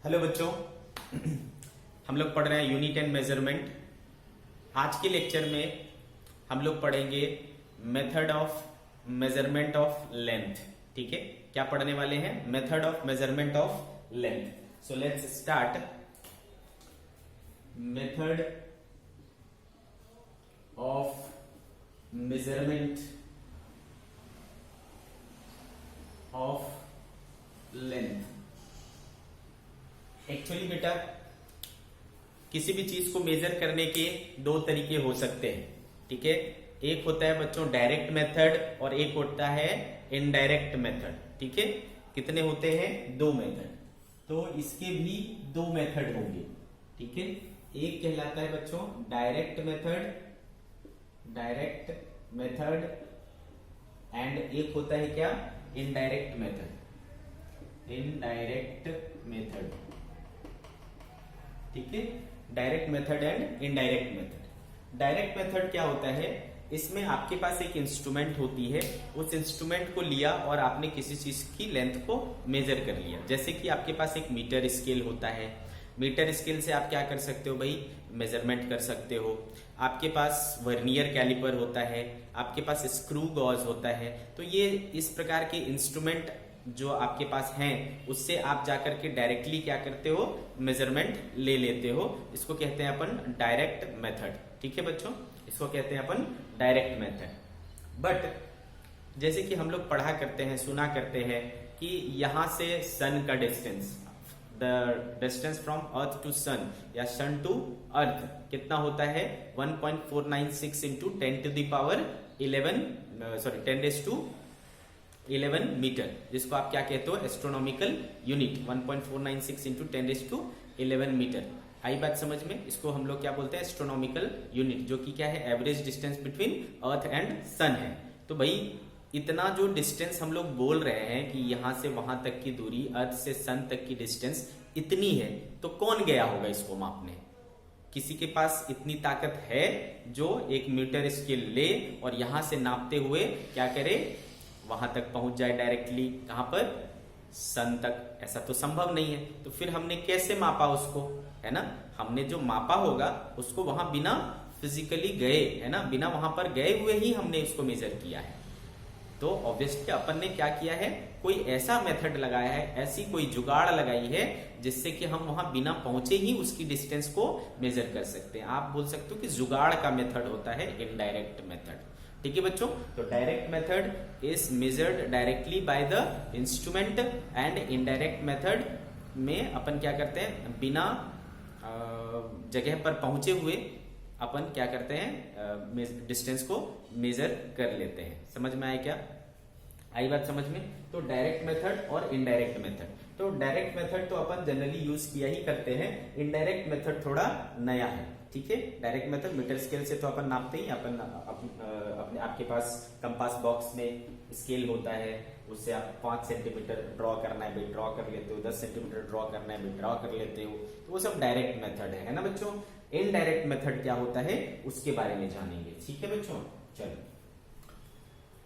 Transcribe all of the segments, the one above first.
Hello बच्चों, हम लोग पढ़ रहे हैं यूनिट एंड मेजरमेंट। आज के लेक्चर में हम लोग पढ़ेंगे method of measurement of length. ठीक है, क्या पढ़ने वाले हैं? Method of measurement of length. So let's start. Method of measurement of length. Actually बेटा, किसी भी चीज को मेजर करने के दो तरीके हो सकते हैं। ठीक है, एक होता है बच्चों डायरेक्ट मेथड और एक होता है इनडायरेक्ट मेथड। ठीक है, कितने होते हैं? दो मेथड। तो इसके भी दो मेथड होंगे। ठीक है, एक कहलाता है बच्चों डायरेक्ट मेथड एंड एक होता है क्या? Indirect method. ठीक है, direct method and indirect method. Direct method क्या होता है? इसमें आपके पास एक इंस्ट्रूमेंट होती है, उस इंस्ट्रूमेंट को लिया और आपने किसी चीज की लेंथ को मेजर कर लिया। जैसे कि आपके पास एक मीटर स्केल होता है। मीटर स्केल से आप क्या कर सकते हो भाई? मेजरमेंट कर सकते हो। आपके पास वर्नियर कैलिपर होता है, आपके पास स्क्रू गॉज होता है। तो ये इस प्रकार के इंस्ट्रूमेंट जो आपके पास हैं, उससे आप जाकर के डायरेक्टली क्या करते हो? मेजरमेंट ले लेते हो। इसको कहते हैं अपन डायरेक्ट मेथड। ठीक है बच्चों, इसको कहते हैं अपन डायरेक्ट मेथड। बट जैसे कि हम लोग पढ़ा करते हैं, सुना करते हैं कि यहां से सन का distance, the distance from earth to sun या सन टू अर्थ कितना होता है? 1.496 into 10 to the power 11 metre, जिसको आप क्या कहते हो? Astronomical unit. 1.496 into 10⁻11 metre. आई बात समझ में? इसको हम लोग क्या बोलते हैं? एस्ट्रोनॉमिकल यूनिट, जो कि क्या है? Average distance between earth and sun है। तो भाई इतना जो डिस्टेंस हम लोग बोल रहे हैं कि यहां से वहां तक की दूरी, अर्थ से सन तक की डिस्टेंस इतनी है, तो कौन गया होगा इसको मापने? किसी के पास इतनी ताकत है जो एक मीटर स्केल ले और यहां से नापते हुए क्या करे? वहां तक पहुंच जाए डायरेक्टली। कहां पर? सन तक। ऐसा तो संभव नहीं है। तो फिर हमने कैसे मापा उसको? है ना, हमने जो मापा होगा उसको वहां बिना फिजिकली गए, है ना, बिना वहां पर गए हुए ही हमने उसको मेजर किया है। तो ऑब्वियसली अपन ने क्या किया है? कोई ऐसा मेथड लगाया है, ऐसी कोई जुगाड़ लगाई है जिससे कि हम वहां बिना पहुंचे ही उसकी डिस्टेंस को मेजर कर सकते हैं। आप बोल सकते हो कि जुगाड़ का मेथड होता है इनडायरेक्ट मेथड। ठीक है बच्चों, तो direct method is measured directly by the instrument and indirect method में अपन क्या करते हैं? बिना जगह पर पहुंचे हुए अपन क्या करते हैं? डिस्टेंस को मेजर कर लेते हैं। समझ में आया क्या? आई बात समझ में? तो डायरेक्ट मेथड और इनडायरेक्ट मेथड। तो डायरेक्ट मेथड तो अपन जनरली यूज किया ही करते हैं, इनडायरेक्ट मेथड थोड़ा नया है। ठीक है, डायरेक्ट मेथड मीटर स्केल से तो अपन नापते ही। अपन अपने आपके पास कंपास बॉक्स में स्केल होता है, उससे आप 5 सेंटीमीटर ड्रॉ करना है भाई, ड्रॉ कर लेते हो। 10 सेंटीमीटर ड्रॉ करना है भाई, ड्रॉ कर लेते हो। तो वो सब डायरेक्ट मेथड है ना बच्चों। इनडायरेक्ट मेथड क्या होता है उसके बारे में जानेंगे। ठीक है बच्चों, चलो।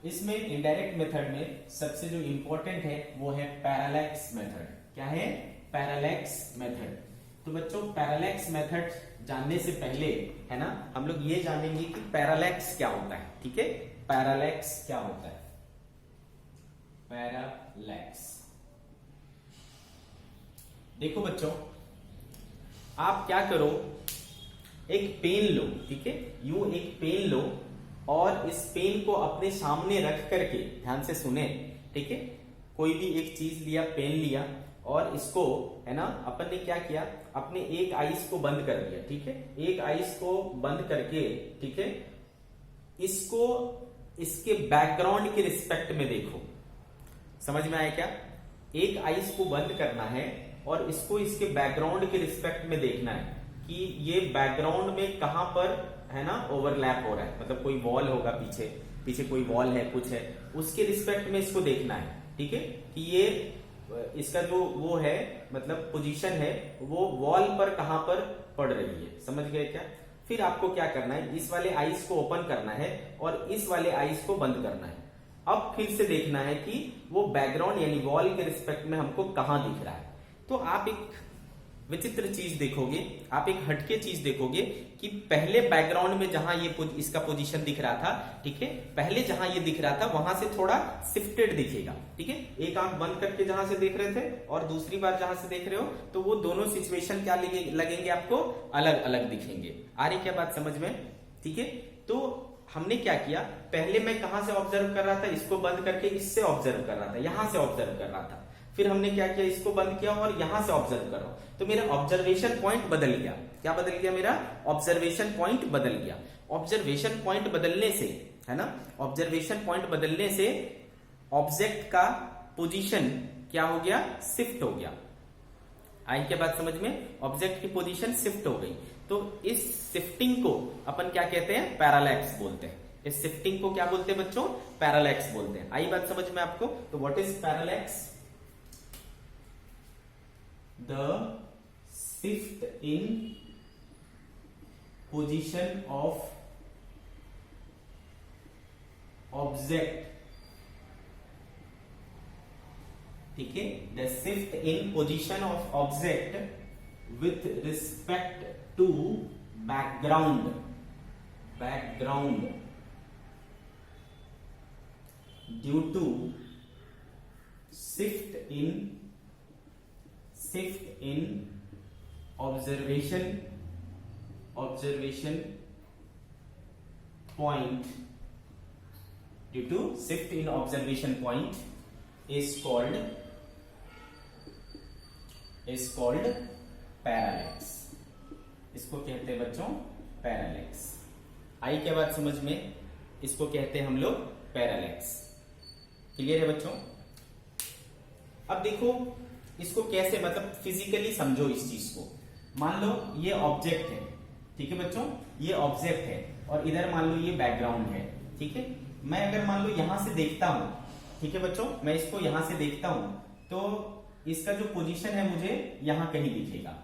इसमें इनडायरेक्ट मेथड में सबसे जो इंपॉर्टेंट है वो है पैरालैक्स मेथड। क्या है? Parallax method. तो बच्चों पैरालैक्स मेथड जानने से पहले, है ना, हम लोग ये जानेंगे कि पैरालैक्स क्या होता है। ठीक है, पैरालैक्स क्या होता है? पैरालैक्स, देखो बच्चों, आप क्या करो, एक पेन लो। ठीक है, यूं एक पेन लो और इस पेन को अपने सामने रख करके, ध्यान से सुने। ठीक है, कोई भी एक चीज लिया, पेन लिया, और इसको, है ना, अपन ने क्या किया? अपने एक आईज को बंद कर दिया। ठीक है, एक आईज को बंद करके, ठीक है, इसको इसके बैकग्राउंड के रिस्पेक्ट में देखो। समझ में आया क्या? एक आईज को बंद करना है और इसको इसके बैकग्राउंड के रिस्पेक्ट में देखना है कि ये बैकग्राउंड में कहां पर, है ना, ओवरलैप हो रहा है। मतलब कोई वॉल होगा, पीछे कोई वॉल है, कुछ है, उसके रिस्पेक्ट में इसको देखना है। ठीक है, कि ये इसका जो वो है, मतलब पोजीशन है, वो वॉल पर कहां पर पड़ रही है। समझ गए क्या? फिर आपको क्या करना है? इस वाले आईज को ओपन करना है और इस वाले आईज को बंद करना है। अब फिर से देखना है कि वो बैकग्राउंड यानी वॉल के रिस्पेक्ट में हमको कहां दिख रहा है। तो आप एक विचित्र चीज देखोगे, आप एक हटके चीज देखोगे कि पहले बैकग्राउंड में जहां ये इसका पोजीशन दिख रहा था, ठीक है, पहले जहां ये दिख रहा था वहां से थोड़ा शिफ्टेड दिखेगा, ठीक है। एक आंख बंद करके जहां से देख रहे थे और दूसरी बार जहां से देख रहे हो तो वो दोनों सिचुएशन क्या लगेंगे आपको, अलग अलग दिखेंगे। आ रही क्या बात समझ में, ठीक है। तो हमने क्या किया, पहले मैं कहां से ऑब्जर्व कर रहा था, इसको बंद करके इससे ऑब्जर्व कर रहा था, यहां से ऑब्जर्व कर रहा था। फिर हमने क्या किया, इसको बंद किया और यहां से ऑब्जर्व कर रहा हूं, तो मेरा ऑब्जर्वेशन पॉइंट बदल गया। क्या बदल गया, मेरा ऑब्जर्वेशन पॉइंट बदल गया। ऑब्जर्वेशन पॉइंट बदलने से, है ना, ऑब्जर्वेशन पॉइंट बदलने से ऑब्जेक्ट का पोजीशन क्या हो गया, शिफ्ट हो गया। आई क्या बात समझ में, ऑब्जेक्ट की पोजीशन शिफ्ट हो गई। तो इस शिफ्टिंग को अपन क्या कहते हैं, पैरालैक्स बोलते हैं। इस शिफ्टिंग को क्या बोलते हैं बच्चों, पैरालैक्स बोलते हैं। आई बात समझ में आपको। तो what is parallax, the shift in position of object, ठीक है, the shift in position of object with respect to background due to shift in observation point, due to shift in observation point is called parallax. इसको कहते हैं बच्चों parallax. आई क्या बात समझ में, इसको कहते हैं हम लोग पैरालैक्स। क्लियर है बच्चों। अब देखो इसको कैसे, मतलब फिजिकली समझो इस चीज को। मान लो ये ऑब्जेक्ट है, ठीक है बच्चों, ये ऑब्जेक्ट है और इधर मान लो ये बैकग्राउंड है, ठीक है। मैं अगर मान लो यहां से देखता हूं, ठीक है बच्चों, मैं इसको यहां से देखता हूं तो इसका जो पोजीशन है मुझे यहां कहीं दिखेगा,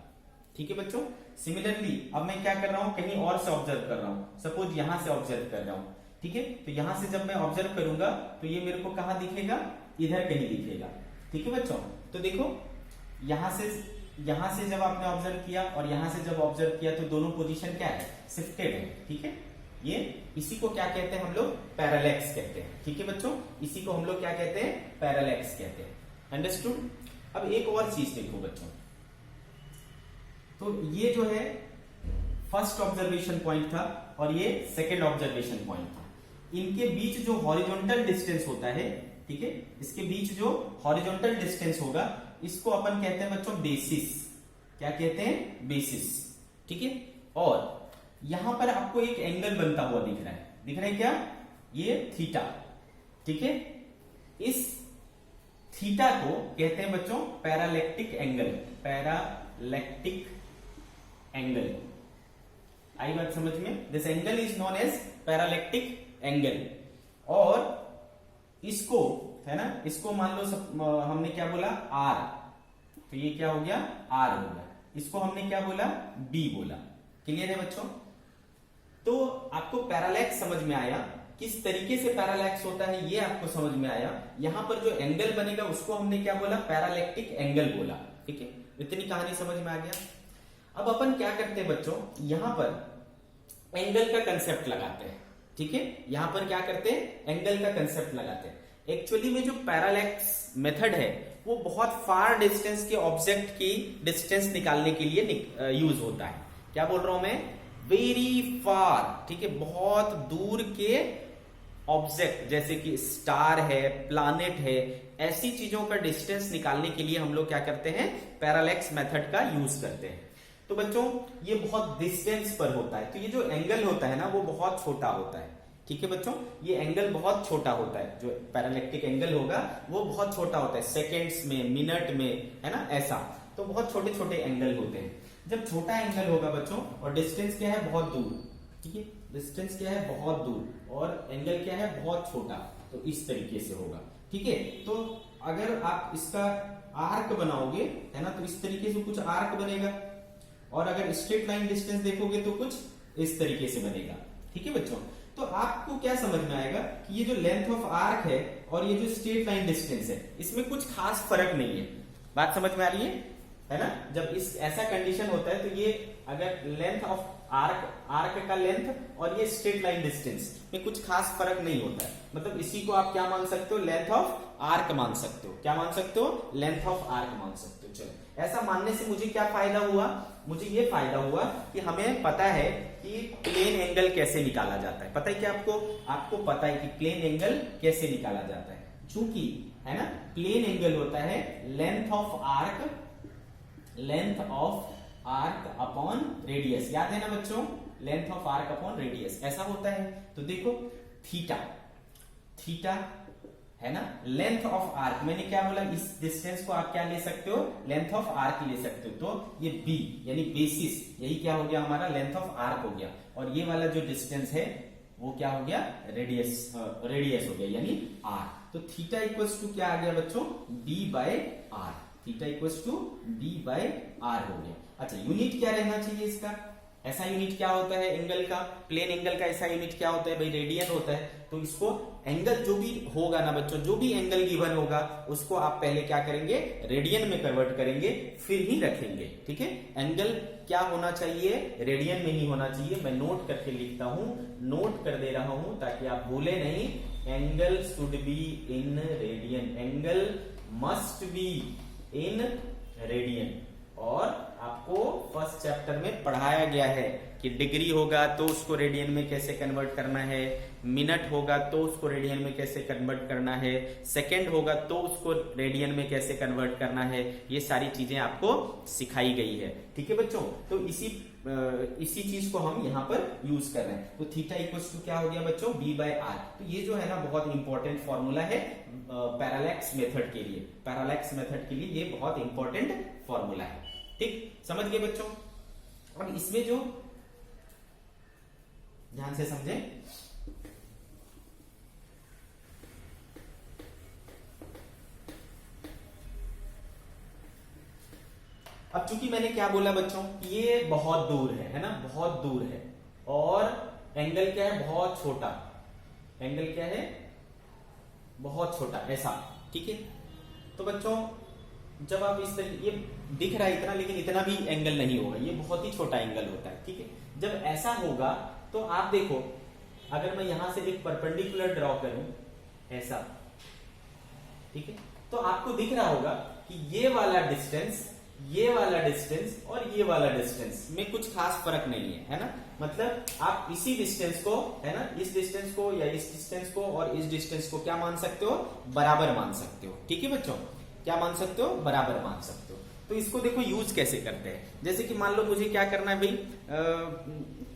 ठीक है बच्चों। सिमिलरली अब मैं क्या कर रहा हूं, कहीं और से ऑब्जर्व कर रहा हूं, सपोज यहां से ऑब्जर्व कर रहा हूं, ठीक है। तो यहां से जब मैं ऑब्जर्व करूंगा तो ये मेरे को कहां दिखेगा, इधर कहीं दिखेगा, ठीक है बच्चों। तो देखो यहां से जब आपने ऑब्जर्व किया और यहां से जब ऑब्जर्व किया तो दोनों पोजीशन क्या है, शिफ्टेड है, ठीक है। ये इसी को क्या कहते हैं हम लोग, पैरालैक्स कहते हैं, ठीक है बच्चों। इसी को हम लोग क्या कहते हैं, पैरालैक्स कहते हैं। अंडरस्टूड। अब एक और चीज देखो बच्चों, तो ये जो है फर्स्ट ऑब्जर्वेशन पॉइंट था और ये सेकेंड ऑब्जर्वेशन पॉइंट था। इनके बीच जो हॉरिजॉन्टल डिस्टेंस होता है, ठीक है, इसके बीच जो हॉरिजॉन्टल डिस्टेंस होगा इसको अपन कहते हैं बच्चों बेसिस। क्या कहते हैं, बेसिस, ठीक है। और यहां पर आपको एक एंगल बनता हुआ दिख रहा है क्या, ये थीटा, ठीक है। इस थीटा को कहते हैं बच्चों पैरालैक्टिक एंगल, पैरालैक्टिक एंगल। आई बात समझ में। This angle is known as parallactic angle. और इसको, है ना, इसको मान लो हमने क्या बोला, आर, तो ये क्या हो गया, आर हो गया। इसको हमने क्या बोला, बी बोला। क्लियर है बच्चों। तो आपको पैरालैक्स समझ में आया, किस तरीके से पैरालैक्स होता है ये आपको समझ में आया। यहां पर जो एंगल बनेगा उसको हमने क्या बोला, पैरालैक्टिक एंगल बोला, ठीक है। इतनी कहानी समझ में आ गया। अब अपन क्या करते हैं बच्चों, यहां पर एंगल का कंसेप्ट लगाते हैं, ठीक है। यहां पर क्या करते हैं, एंगल का कंसेप्ट लगाते हैं। एक्चुअली में जो पैरालैक्स मेथड है वो बहुत फार डिस्टेंस के ऑब्जेक्ट की डिस्टेंस निकालने के लिए यूज होता है। क्या बोल रहा हूं मैं, वेरी फार, ठीक है, बहुत दूर के ऑब्जेक्ट जैसे कि स्टार है, प्लैनेट है, ऐसी चीजों का डिस्टेंस निकालने के लिए हम लोग क्या करते हैं, पैरालैक्स मेथड का यूज करते हैं। तो बच्चों ये बहुत डिस्टेंस पर होता है, तो ये जो एंगल होता है ना वो बहुत छोटा होता है, ठीक है बच्चों। ये एंगल बहुत छोटा होता है, जो पैरालैक्टिक एंगल होगा वो बहुत छोटा होता है, सेकेंड्स में, मिनट में, है ना, ऐसा। तो बहुत छोटे छोटे एंगल होते हैं। जब छोटा एंगल होगा बच्चों और डिस्टेंस क्या है, बहुत दूर, ठीक है, डिस्टेंस क्या है, बहुत दूर, और एंगल क्या है, बहुत छोटा, तो इस तरीके से होगा, ठीक है। तो अगर आप इसका आर्क बनाओगे, है ना, तो इस तरीके से कुछ आर्क बनेगा। और अगर स्ट्रेट लाइन डिस्टेंस देखोगे तो कुछ इस तरीके से बनेगा, ठीक है बच्चों। तो आपको क्या समझ में आएगा कि ये जो लेंथ ऑफ आर्क है और ये जो स्ट्रेट लाइन डिस्टेंस है इसमें कुछ खास फर्क नहीं है। बात समझ में आ रही है। है ना, जब इस ऐसा कंडीशन होता है तो ये अगर लेंथ ऑफ आर्क का लेंथ और ये स्ट्रेट लाइन डिस्टेंस में कुछ खास फर्क नहीं होता है, मतलब इसी को आप क्या मान सकते हो, लेंथ ऑफ आर्क मान सकते हो। क्या मान सकते हो, लेंथ ऑफ आर्क मान सकते हो। चलो, ऐसा मानने से मुझे क्या फायदा हुआ, मुझे ये फायदा हुआ कि हमें पता है कि प्लेन एंगल कैसे निकाला जाता है। पता है क्या आपको, आपको पता है कि प्लेन एंगल कैसे निकाला जाता है, चूंकि है ना प्लेन एंगल होता है length of arc upon radius. याद है ना बच्चों, length of arc upon radius ऐसा होता है। तो देखो थीटा है ना, लेंथ ऑफ आर्क, मैंने क्या बोला, इस डिस्टेंस को आप क्या ले सकते हो, लेंथ ऑफ आर्क ले सकते हो। तो ये बी यानी बेसिस, यही क्या हो गया हमारा, लेंथ ऑफ आर्क हो गया। और ये वाला जो डिस्टेंस है वो क्या हो गया, रेडियस हो गया यानी आर। तो थीटा इक्वल्स टू क्या आ गया बच्चों, B by R. Theta equals to B by R हो गया। अच्छा, यूनिट क्या रहना चाहिए इसका, ऐसा यूनिट क्या होता है एंगल का, प्लेन एंगल का ऐसा यूनिट क्या होता है भाई, रेडियन होता है। तो इसको एंगल जो भी होगा ना बच्चों, जो भी एंगल गिवन होगा उसको आप पहले क्या करेंगे, रेडियन में कन्वर्ट करेंगे, फिर ही रखेंगे। ठीक है, एंगल क्या होना चाहिए, रेडियन में ही होना चाहिए। मैं नोट करके लिखता हूं, नोट कर दे रहा हूं ताकि आप भूले नहीं। Angle should be in radian, angle must be in radian. और आपको फर्स्ट चैप्टर में पढ़ाया गया है कि डिग्री होगा तो उसको रेडियन में कैसे कन्वर्ट करना है, मिनट होगा तो उसको रेडियन में कैसे कन्वर्ट करना है, सेकंड होगा तो उसको रेडियन में कैसे कन्वर्ट करना है, ये सारी चीजें आपको सिखाई गई है। ठीक है बच्चों, तो इसी चीज को हम यहाँ पर यूज कर रहे हैं। तो थीटा इक्वल्स टू क्या हो गया बच्चों, बी बाय आर। तो ये जो है ना बहुत इंपॉर्टेंट फॉर्मूला है पैरालैक्स मेथड के लिए, पैरालैक्स मेथड के लिए ये बहुत इंपॉर्टेंट फॉर्मूला है। ठीक, समझ गए बच्चों। अब इसमें जो ध्यान से समझे, अब चूंकि मैंने क्या बोला बच्चों, ये बहुत दूर है ना, बहुत दूर है, और एंगल क्या है, बहुत छोटा, एंगल क्या है, बहुत छोटा ऐसा। ठीक है, तो बच्चों जब आप इस तरह, ये दिख रहा है इतना, लेकिन इतना भी एंगल नहीं होगा, ये बहुत ही छोटा एंगल होता है। ठीक है, जब ऐसा होगा तो आप देखो, अगर मैं यहां से एक परपेंडिकुलर ड्रॉ करूं ऐसा, ठीक है, तो आपको दिख रहा होगा कि ये वाला डिस्टेंस और ये वाला डिस्टेंस में कुछ खास फर्क नहीं है, है ना। मतलब आप इसी डिस्टेंस को, है ना, इस डिस्टेंस को या इस डिस्टेंस को और इस डिस्टेंस को क्या मान सकते हो, बराबर मान सकते हो। ठीक है बच्चों, क्या मान सकते हो, बराबर मान सकते हो। तो इसको देखो यूज कैसे करते हैं, जैसे कि मान लो मुझे क्या करना है भाई,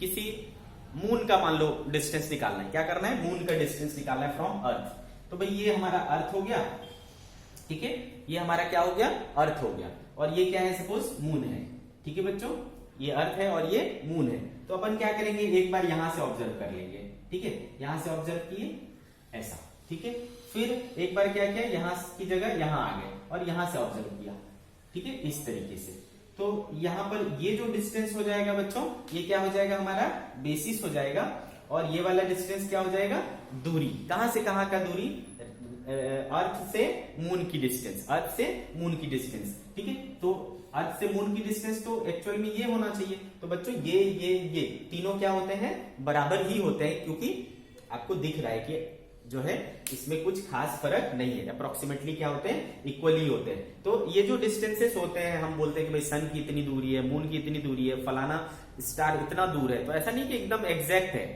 किसी मून का मान लो डिस्टेंस निकालना है। क्या करना है, मून का डिस्टेंस निकालना है फ्रॉम अर्थ। तो भाई ये हमारा अर्थ हो गया, ठीक है, ये हमारा क्या हो गया, अर्थ हो गया, और ये क्या है, सपोज मून है। ठीक है बच्चों, ये अर्थ है और ये मून है। तो अपन क्या करेंगे, एक बार यहां से ऑब्जर्व कर लेंगे। ठीक है, यहां से ऑब्जर्व किए ऐसा, ठीक है, फिर एक बार क्या किया, यहां की जगह यहां आ गए और यहां से ऑब्जर्व किया। ठीक है, इस तरीके से। तो यहां पर ये जो डिस्टेंस हो जाएगा बच्चों, ये क्या हो जाएगा, हमारा बेसिस हो जाएगा, और ये वाला डिस्टेंस क्या हो जाएगा, दूरी। कहां से कहां का दूरी, अर्थ से मून की डिस्टेंस, अर्थ से मून की डिस्टेंस। ठीक है, तो अर्थ से मून की डिस्टेंस तो एक्चुअल में ये होना चाहिए। तो बच्चों ये तीनों क्या होते हैं, बराबर ही होते हैं, क्योंकि आपको दिख रहा है कि जो है इसमें कुछ खास फर्क नहीं है, अप्रोक्सीमेटली क्या होते हैं, इक्वली होते हैं। तो ये जो डिस्टेंसेस होते हैं, हम बोलते हैं कि भाई सन की इतनी दूरी है, मून की इतनी दूरी है, फलाना स्टार इतना दूर है, तो ऐसा नहीं कि एकदम एग्जैक्ट है,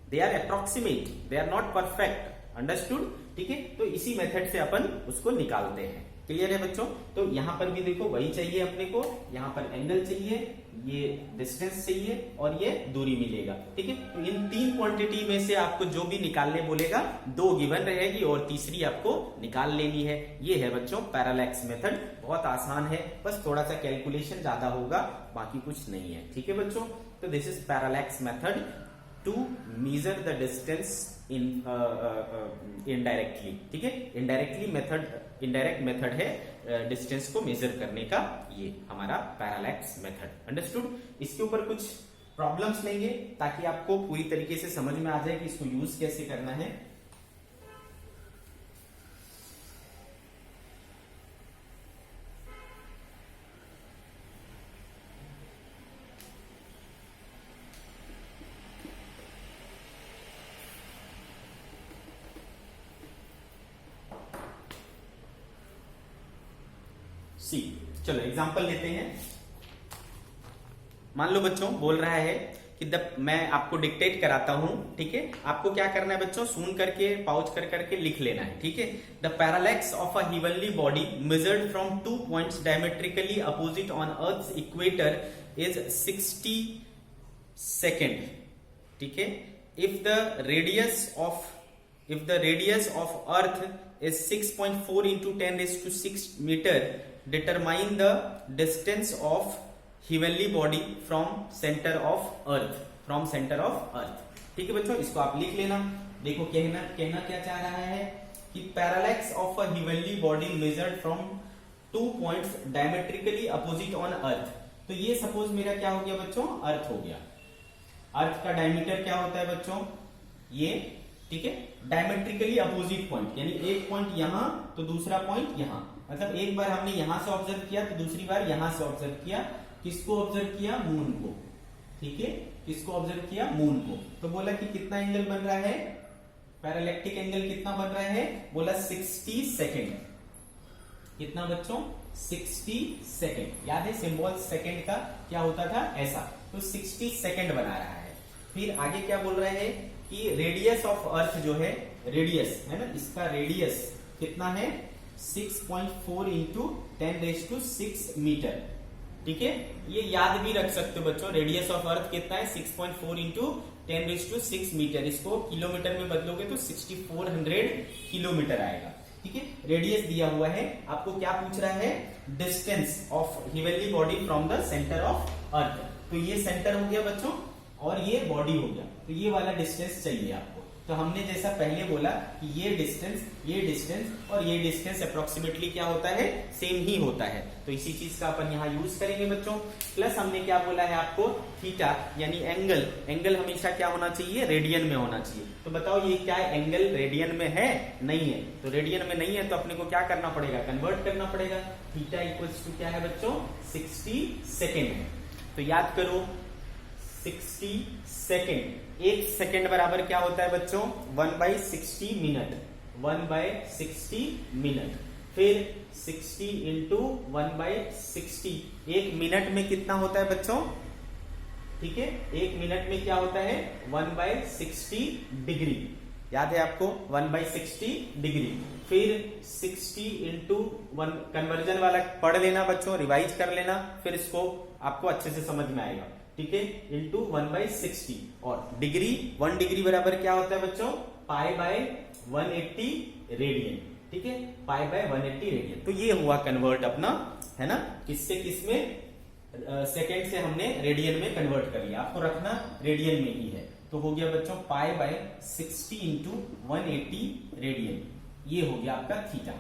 they are approximate, they are not perfect. Understood. ठीक है, तो इसी मेथड से अपन उसको निकालते हैं। क्लियर है बच्चों। तो यहां पर भी देखो वही चाहिए अपने को, यहां पर एंगल चाहिए, ये डिस्टेंस चाहिए और ये दूरी मिलेगा। ठीक है, तो इन तीन क्वांटिटी में से आपको जो भी निकालने बोलेगा, दो गिवन रहेगी और तीसरी आपको निकाल लेनी है। ये है बच्चों पैरालैक्स मेथड, बहुत आसान है, बस थोड़ा सा कैलकुलेशन ज्यादा होगा, बाकी कुछ नहीं है। ठीक है बच्चों, तो this is parallax method to measure the distance indirectly. ठीक है, इनडायरेक्ट मेथड है डिस्टेंस को मेजर करने का, ये हमारा पैरालैक्स मेथड। अंडरस्टूड। इसके ऊपर कुछ प्रॉब्लम्स लेंगे ताकि आपको पूरी तरीके से समझ में आ जाए कि इसको यूज कैसे करना है। सी। चलो एग्जांपल लेते हैं। मान लो बच्चों बोल रहा है कि मैं आपको डिक्टेट कराता हूं, ठीक है। आपको क्या करना है बच्चों, सुन करके पाउच कर करके लिख लेना है, ठीक है। The parallax of a heavenly body measured from 2 points diametrically opposite on earth's equator is 60 second, ठीक है। If the radius of earth is 6.4 into 10 raised to 6 meter, determine the distance of heavenly body from center of earth, ठीक है बच्चों। इसको आप लिख लेना। देखो कहना क्या चाह रहा है कि parallax of a heavenly body measured from 2 points diametrically opposite on earth। तो ये सपोज मेरा क्या हो गया बच्चों, अर्थ हो गया। अर्थ का डायमीटर क्या होता है बच्चों, ये, ठीक है। डायमेट्रिकली अपोजिट पॉइंट, यानी एक पॉइंट यहां तो दूसरा पॉइंट यहां, मतलब एक बार हमने यहां से ऑब्जर्व किया तो दूसरी बार यहां से ऑब्जर्व किया। किसको ऑब्जर्व किया, मून को, ठीक है। किसको ऑब्जर्व किया, मून को। तो बोला कि कितना एंगल बन रहा है, पैरालैक्टिक एंगल कितना बन रहा है, बोला 60 सेकेंड। कितना बच्चों, 60 सेकेंड। याद है सिंबल सेकेंड का क्या होता था, ऐसा। तो 60 सेकेंड बना रहा है। फिर आगे क्या बोल रहे हैं कि रेडियस ऑफ अर्थ जो है, रेडियस है ना, इसका रेडियस कितना है, 6.4 इंटू 10 रेज़ टू 6 मीटर, ठीक है। ये याद भी रख सकते हो बच्चों, रेडियस ऑफ अर्थ कितना है, 6.4 इंटू 10 रेज़ टू 6 मीटर। इसको किलोमीटर में बदलोगे तो 6400 किलोमीटर आएगा, ठीक है। रेडियस दिया हुआ है, आपको क्या पूछ रहा है, distance of heavenly body from the centre of earth. तो ये सेंटर हो गया बच्चों और ये बॉडी हो गया, तो ये वाला डिस्टेंस चाहिए आपको। तो हमने जैसा पहले बोला कि ये डिस्टेंस और ये डिस्टेंस अप्रोक्सीमेटली क्या होता है, सेम ही होता है। तो इसी चीज का अपन यहाँ यूज करेंगे बच्चों। प्लस हमने क्या बोला है आपको, थीटा यानी एंगल हमेशा क्या होना चाहिए, रेडियन में होना चाहिए। तो बताओ ये क्या है, एंगल रेडियन में है, नहीं है। तो रेडियन में नहीं है तो अपने को क्या करना पड़ेगा, कन्वर्ट करना पड़ेगा। थीटा इक्वल्स टू क्या है बच्चों, 60 सेकेंड है। तो याद करो 60 सेकेंड, एक सेकेंड बराबर क्या होता है बच्चों, 1/60 मिनट, 1/60 मिनट। फिर 60 इंटू 1/60, एक मिनट में कितना होता है बच्चों, ठीक है। एक मिनट में क्या होता है, 1/60 डिग्री। याद है आपको, 1/60 डिग्री। फिर 60 इंटू 1, कन्वर्जन वाला पढ़ लेना बच्चों, रिवाइज कर लेना, फिर इसको आपको अच्छे से समझ में आएगा, ठीक है। इंटू 1/60 और डिग्री, 1 डिग्री बराबर क्या होता है बच्चों, π/180 रेडियन, ठीक है। π/180 रेडियन। तो ये हुआ कन्वर्ट अपना, है ना, किससे किसमें, सेकेंड से हमने रेडियन में कन्वर्ट कर लिया। आपको रखना रेडियन में ही है। तो हो गया बच्चों π/60 इंटू 180 रेडियन, ये हो गया आपका थीटा।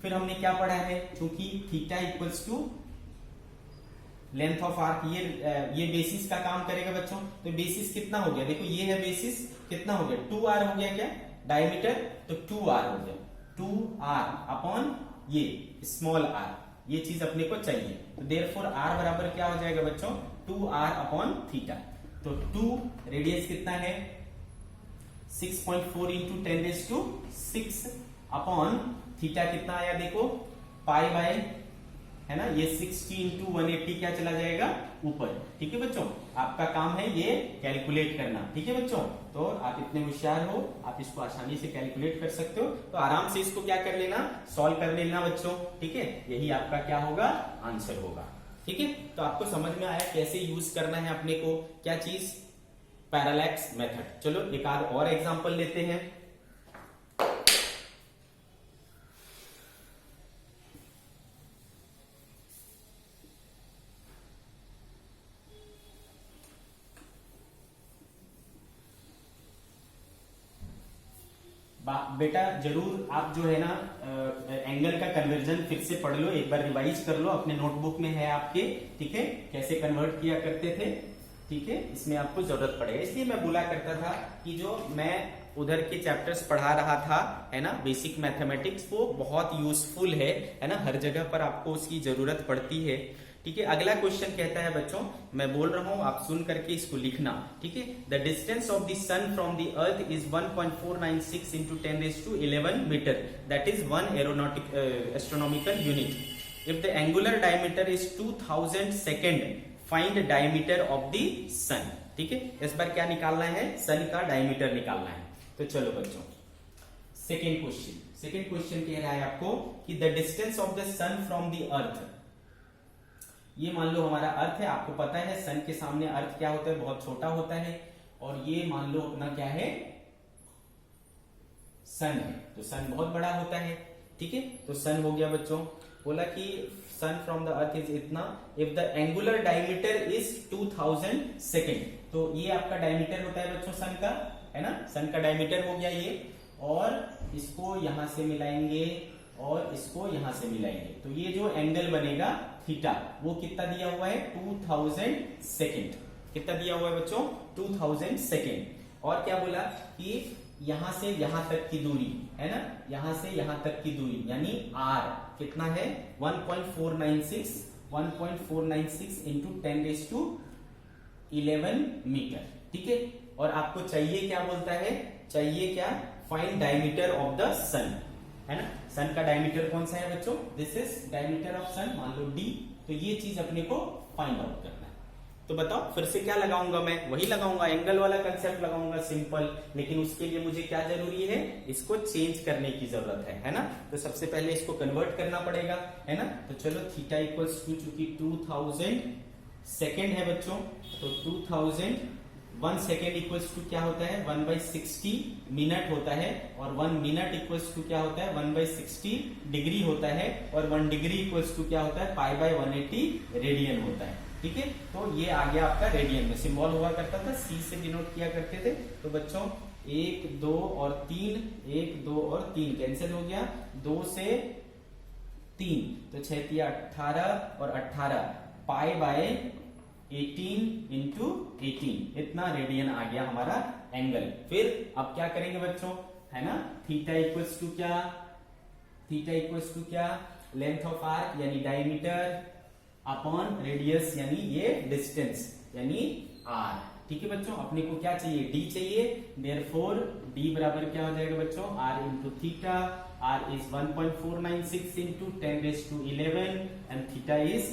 फिर हमने क्या पढ़ा है, क्योंकि theta equals to length of arc, ये बेसिस का काम करेगा बच्चों। तो बेसिस कितना हो गया, देखो ये है बेसिस, कितना हो गया, 2r हो गया क्या, डायमीटर, तो 2r हो गया, 2r अपॉन ये स्मॉल r, ये चीज अपने को चाहिए। तो देयरफॉर r बराबर क्या हो जाएगा बच्चों, 2r अपॉन थीटा। तो 2 रेडियस कितना है, 6.4 into 10 raise to 6 upon theta कितना आया, देखो π/, है ना, ये 60 इंटू 180 क्या चला जाएगा ऊपर, ठीक है बच्चों। आपका काम है ये कैलकुलेट करना, ठीक है बच्चों। तो आप इतने होशियार हो, आप इसको आसानी से कैलकुलेट कर सकते हो। तो आराम से इसको क्या कर लेना, सॉल्व कर लेना बच्चों, ठीक है। यही आपका क्या होगा, आंसर होगा, ठीक है। तो आपको समझ में आया कैसे यूज करना है अपने को, क्या चीज, पैरालैक्स मेथड। चलो एक आध और एग्जांपल लेते हैं। बेटा जरूर आप जो है ना एंगल का कन्वर्जन फिर से पढ़ लो, एक बार रिवाइज कर लो, अपने नोटबुक में है आपके, ठीक है, कैसे कन्वर्ट किया करते थे, ठीक है। इसमें आपको जरूरत पड़ेगा। इसलिए मैं बोला करता था कि जो मैं उधर के चैप्टर्स पढ़ा रहा था, है ना, बेसिक मैथमेटिक्स, वो बहुत यूजफुल है ना, हर जगह पर आपको उसकी जरूरत पड़ती है, ठीक है। अगला क्वेश्चन कहता है बच्चों, मैं बोल रहा हूं, आप सुन करके इसको लिखना, ठीक है। The distance of the sun from the earth is 1.496 into 10 raise to 11 metre, that is 1 astronomical unit. If the angular diameter is 2000 second find diameter of the sun. ठीक है, इस बार क्या निकालना है, सन का डायमीटर निकालना है। तो चलो बच्चों सेकेंड क्वेश्चन कह रहा है आपको कि the distance of the sun from the earth. ये मान लो हमारा अर्थ है, आपको पता है सन के सामने अर्थ क्या होता है, बहुत छोटा होता है, और ये मान लो अपना क्या है, सन है, तो सन बहुत बड़ा होता है। ठीक है, तो सन हो गया बच्चों, बोला कि सन फ्रॉम द अर्थ इज इतना, if the angular diameter is 2000 second, तो ये आपका डायमीटर होता है बच्चों सन का, है ना, सन का डायमीटर हो गया ये, और इसको यहां से मिलाएंगे और इसको यहां से मिलाएंगे, तो ये जो एंगल बनेगा थीटा, वो कितना दिया हुआ है, 2000 सेकेंड। कितना दिया हुआ है बच्चों, 2000 सेकेंड। और क्या बोला कि यहां से यहां तक की दूरी है ना, यहां से यहां तक की दूरी यानी r कितना है, 1.496 इंटू 10⁻11 मीटर। ठीक है, और आपको चाहिए क्या, बोलता है चाहिए क्या, फाइंड डायमीटर ऑफ द सन, है ना, सन का डायमीटर कौन सा है बच्चों, दिस इज डायमीटर ऑफ सन, मान लो d, तो ये चीज अपने को फाइंड आउट करना है। तो बताओ फिर से क्या लगाऊंगा, मैं वही लगाऊंगा, एंगल वाला कंसेप्ट लगाऊंगा सिंपल, लेकिन उसके लिए मुझे क्या जरूरी है, इसको चेंज करने की जरूरत है ना, तो सबसे पहले इसको कन्वर्ट करना पड़ेगा, है ना। तो चलो थीटा इक्वल्स टू, चूंकि 2000 सेकेंड है बच्चों, तो 2000 1 सेकेंड इक्वल्स टू क्या होता है, 1/60 मिनट होता है, और 1 मिनट इक्वल्स टू क्या होता है, 1/60 डिग्री होता है, और 1 डिग्री इक्वल्स टू क्या होता है, π/180 रेडियन होता है। ठीक है, तो ये आ गया आपका रेडियन में, सिंबल हुआ करता था, सी से डिनोट किया करते थे। तो बच्चों 1 2 और 3, 1 2 और 3 कैंसिल हो गया, 2 से 3, तो 6 3 18 और 18 π/18 इंटू 18, इतना रेडियन आ गया हमारा एंगल। फिर अब क्या करेंगे बच्चों, है ना, थीटा इक्वल्स टू क्या, थीटा इक्वल्स टू क्या, लेंथ ऑफ आर्क यानी डायमीटर अपॉन रेडियस यानी ये डिस्टेंस यानी r। ठीक है बच्चों, अपने को क्या चाहिए, d चाहिए, देयरफॉर d बराबर क्या हो जाएगा बच्चों, r into theta, r is 1.496 into 10⁻11 and theta is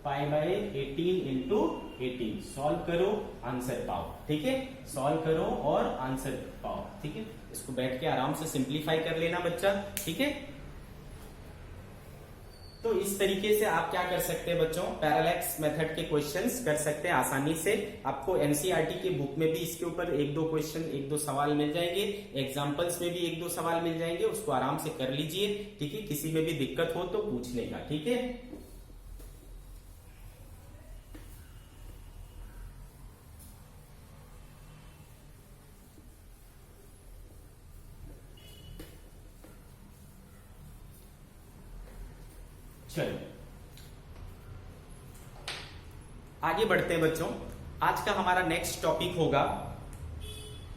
π/18 into 18। Solve करो आंसर पाओ। ठीक है, सॉल्व करो और आंसर पाओ। ठीक है, इसको बैठ के आराम से सिंप्लीफाई कर लेना बच्चा। ठीक है, तो इस तरीके से आप क्या कर सकते हैं बच्चों, पैरालैक्स मेथड के क्वेश्चंस कर सकते हैं आसानी से। आपको एनसीईआरटी के बुक में भी इसके ऊपर 1-2 क्वेश्चन, 1-2 सवाल मिल जाएंगे, एग्जाम्पल्स में भी 1-2 सवाल मिल जाएंगे, उसको आराम से कर लीजिए। ठीक है, किसी में भी दिक्कत हो तो पूछ लेगा। ठीक है, चलो आगे बढ़ते हैं बच्चों। आज का हमारा नेक्स्ट टॉपिक होगा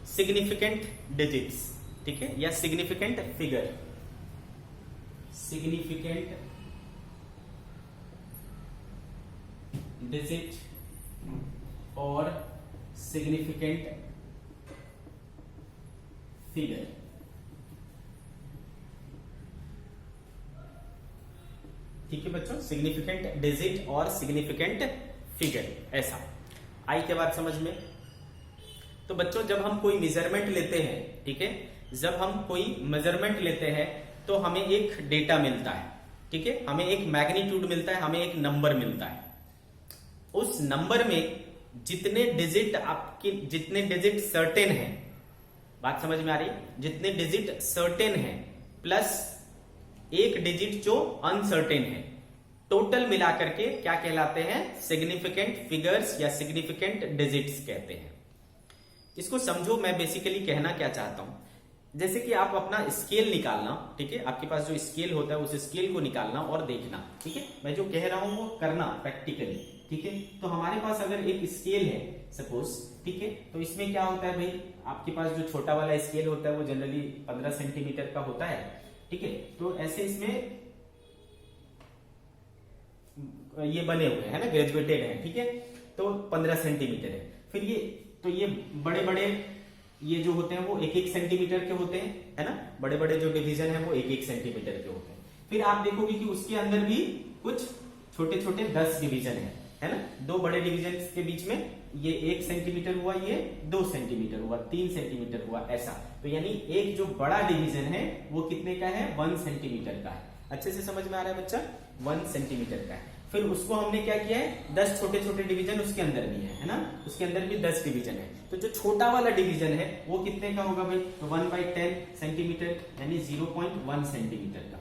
सिग्निफिकेंट डिजिट्स। ठीक है, या सिग्निफिकेंट फिगर, सिग्निफिकेंट डिजिट और सिग्निफिकेंट फिगर। ठीक है बच्चों, सिग्निफिकेंट डिजिट और सिग्निफिकेंट फिगर, ऐसा आई के बाद समझ में। तो बच्चों जब हम कोई मेजरमेंट लेते हैं, ठीक है, जब हम कोई मेजरमेंट लेते हैं तो हमें एक डेटा मिलता है। ठीक है, हमें एक मैग्नीट्यूड मिलता है, हमें एक नंबर मिलता है। उस नंबर में जितने डिजिट आपके, जितने डिजिट सर्टेन है, बात समझ में आ रही, जितने डिजिट सर्टेन है प्लस एक डिजिट जो अनसर्टेन है, टोटल मिलाकर के क्या कहलाते हैं, सिग्निफिकेंट फिगर्स या सिग्निफिकेंट डिजिट्स कहते हैं। इसको समझो, मैं बेसिकली कहना क्या चाहता हूं, जैसे कि आप अपना स्केल निकालना, ठीक है, आपके पास जो स्केल होता है उस स्केल को निकालना और देखना। ठीक है, मैं जो कह रहा हूं वो करना प्रैक्टिकली। ठीक है, तो हमारे पास अगर एक स्केल है सपोज, ठीक है, तो इसमें क्या होता है भाई, आपके पास जो छोटा वाला स्केल होता है वो जनरली 15 सेंटीमीटर का होता है। ठीक है, तो ऐसे इसमें ये बने हुए हैं ना, ग्रेजुएटेड है। ठीक है, तो 15 सेंटीमीटर है। फिर ये, तो ये बड़े बड़े ये जो होते हैं वो 1-1 सेंटीमीटर के होते हैं, है ना, बड़े बड़े जो डिवीजन है वो 1-1 सेंटीमीटर के होते हैं। फिर आप देखोगे कि उसके अंदर भी कुछ छोटे छोटे 10 डिवीजन है ना। दो बड़े डिवीजन के बीच में ये 1 सेंटीमीटर हुआ, ये 2 सेंटीमीटर हुआ, 3 सेंटीमीटर हुआ, ऐसा। तो यानी एक जो बड़ा डिवीजन है वो कितने का है, 1 सेंटीमीटर का है। अच्छे से समझ में आ रहा है बच्चा, 1 सेंटीमीटर का है। फिर उसको हमने क्या किया है, 10 छोटे छोटे डिवीजन उसके अंदर भी है ना, उसके अंदर भी 10 डिवीजन है। तो जो छोटा वाला डिवीजन है वो कितने का होगा भाई, तो 1/10 सेंटीमीटर यानी 0.1 सेंटीमीटर का।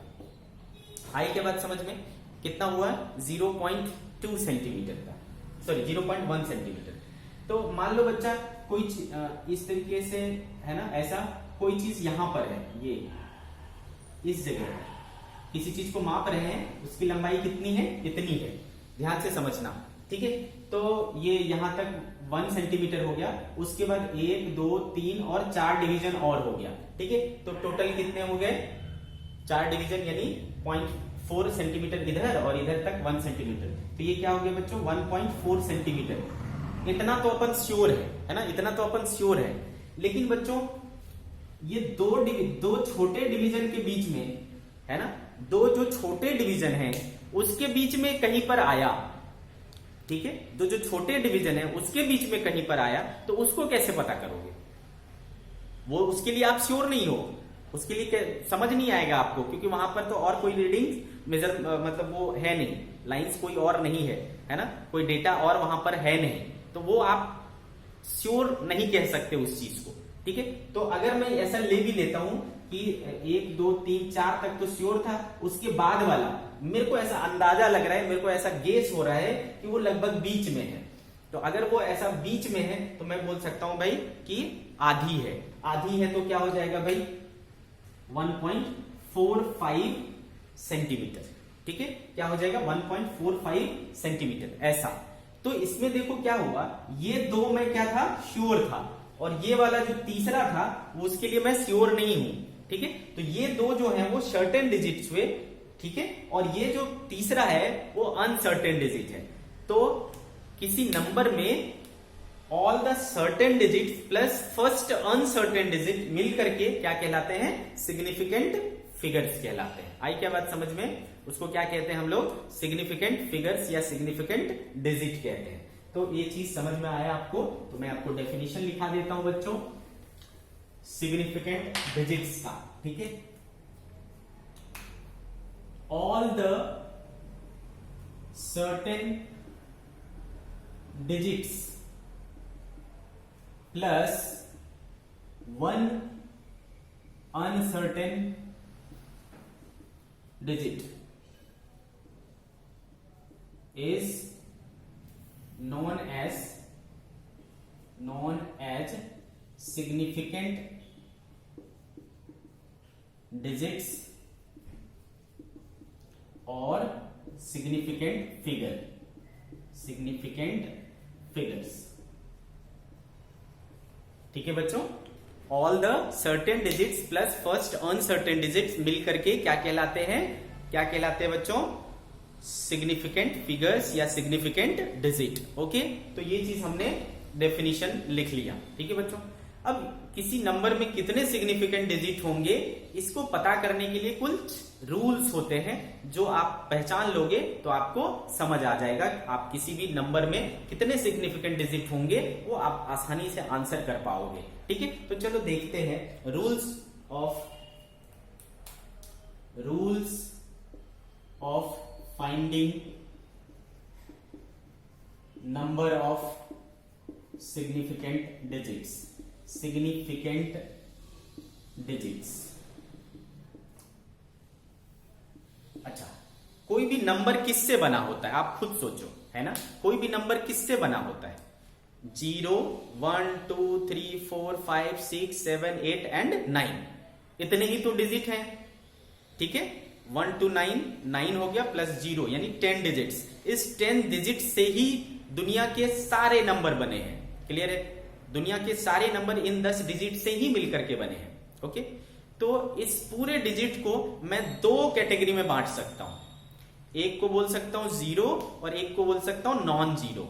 आई के बाद समझ में कितना हुआ, 0.2 सेंटीमीटर का, सॉरी 0.1 सेंटीमीटर। तो मान लो बच्चा कोई इस तरीके से है ना, ऐसा कोई चीज यहां पर है, ये इस जगह है, किसी चीज को माप रहे हैं, उसकी लंबाई कितनी है, इतनी है, ध्यान से समझना, ठीक है। तो ये यहां तक 1 सेंटीमीटर हो गया, उसके बाद 1 2 3 और 4 डिवीजन और हो गया, ठीक है। तो टोटल कितने हो गए, 4 डिवीजन यानी 0.4 सेंटीमीटर इधर और इधर तक 1 सेंटीमीटर। तो ये क्या हो गया बच्चों, 1.4 सेंटीमीटर। इतना तो अपन श्योर है ना, इतना तो अपन श्योर है। लेकिन बच्चों ये दो छोटे डिवीजन के बीच में है ना, दो जो छोटे डिवीजन हैं उसके बीच में कहीं पर आया, ठीक है, दो जो छोटे डिवीजन है उसके बीच में कहीं पर आया, तो उसको कैसे पता करोगे, वो उसके लिए आप श्योर नहीं हो, उसके लिए समझ नहीं आएगा आपको, क्योंकि वहां पर तो और कोई रीडिंग मेजर मतलब वो है नहीं, लाइंस कोई और नहीं है ना, कोई डेटा और वहां पर है नहीं, तो वो आप श्योर नहीं कह सकते उस चीज को, ठीक है। तो अगर मैं ऐसा ले भी लेता हूं कि 1 2 3 4 तक तो श्योर था, उसके बाद वाला मेरे को ऐसा अंदाजा लग रहा है, मेरे को ऐसा गेस हो रहा है कि वो लगभग बीच में है। तो अगर वो ऐसा बीच में है तो मैं बोल सकता हूं भाई कि आधी है। आधी है तो क्या हो जाएगा भाई, 1.45 सेंटीमीटर, ठीक है, क्या हो जाएगा 1.45 सेंटीमीटर ऐसा। तो इसमें देखो क्या हुआ, ये दो में क्या था, श्योर था, और ये वाला जो तीसरा था वो उसके लिए मैं श्योर नहीं हूं, ठीक है। तो ये दो जो है वो सर्टेन डिजिट्स हुए, ठीक है, और ये जो तीसरा है वो अनसर्टेन डिजिट है। तो किसी नंबर में all the certain digit plus first uncertain digit मिल करके क्या कहलाते हैं, सिग्निफिकेंट फिगर्स कहलाते हैं। आई क्या बात समझ में, उसको क्या कहते हैं हम लोग, सिग्निफिकेंट फिगर्स या सिग्निफिकेंट डिजिट कहते हैं। तो ये चीज समझ में आया आपको, तो मैं आपको डेफिनेशन लिखा देता हूं बच्चों सिग्निफिकेंट डिजिट्स का, ठीक है। All the certain digits plus 1 uncertain digit is known as significant digits or significant figures, ठीक है बच्चों। All the certain digits plus first uncertain digits मिल करके क्या कहलाते हैं, क्या कहलाते हैं बच्चों, सिग्निफिकेंट फिगर्स या सिग्निफिकेंट डिजिट। ओके, तो ये चीज हमने डेफिनेशन लिख लिया, ठीक है बच्चों। अब किसी नंबर में कितने सिग्निफिकेंट डिजिट होंगे इसको पता करने के लिए कुछ रूल्स होते हैं, जो आप पहचान लोगे तो आपको समझ आ जाएगा आप किसी भी नंबर में कितने सिग्निफिकेंट डिजिट होंगे वो आप आसानी से आंसर कर पाओगे, ठीक है। तो चलो देखते हैं rules of finding number of significant digits. अच्छा, कोई भी नंबर किससे बना होता है आप खुद सोचो, है ना, कोई भी नंबर किससे बना होता है, 0 1 2 3 4 5 6 7 8 एंड 9, इतने ही तो डिजिट हैं, ठीक है। 1 to 9 हो गया प्लस 0 यानी 10 डिजिट्स। इस 10 डिजिट से ही दुनिया के सारे नंबर बने हैं, क्लियर है, दुनिया के सारे नंबर इन 10 डिजिट से ही मिलकर के बने हैं। ओके, तो इस पूरे डिजिट को मैं 2 कैटेगरी में बांट सकता हूं, एक को बोल सकता हूं 0 और एक को बोल सकता हूं नॉन 0,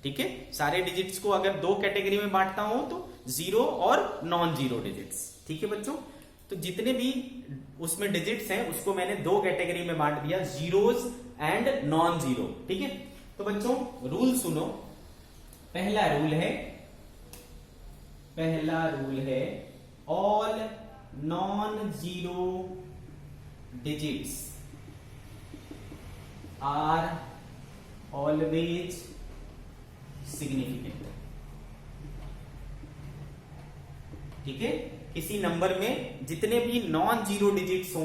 ठीक है। सारे डिजिट्स को अगर 2 कैटेगरी में बांटता हूं तो 0 और नॉन 0 डिजिट्स, ठीक है बच्चों। तो जितने भी उसमें डिजिट्स हैं उसको मैंने दो कैटेगरी में बांट दिया, जीरोज एंड नॉन जीरो। ठीक है, तो बच्चों रूल सुनो। पहला रूल है all non zero digits are always significant. ठीक है, किसी नंबर में जितने भी नॉन जीरो डिजिट्स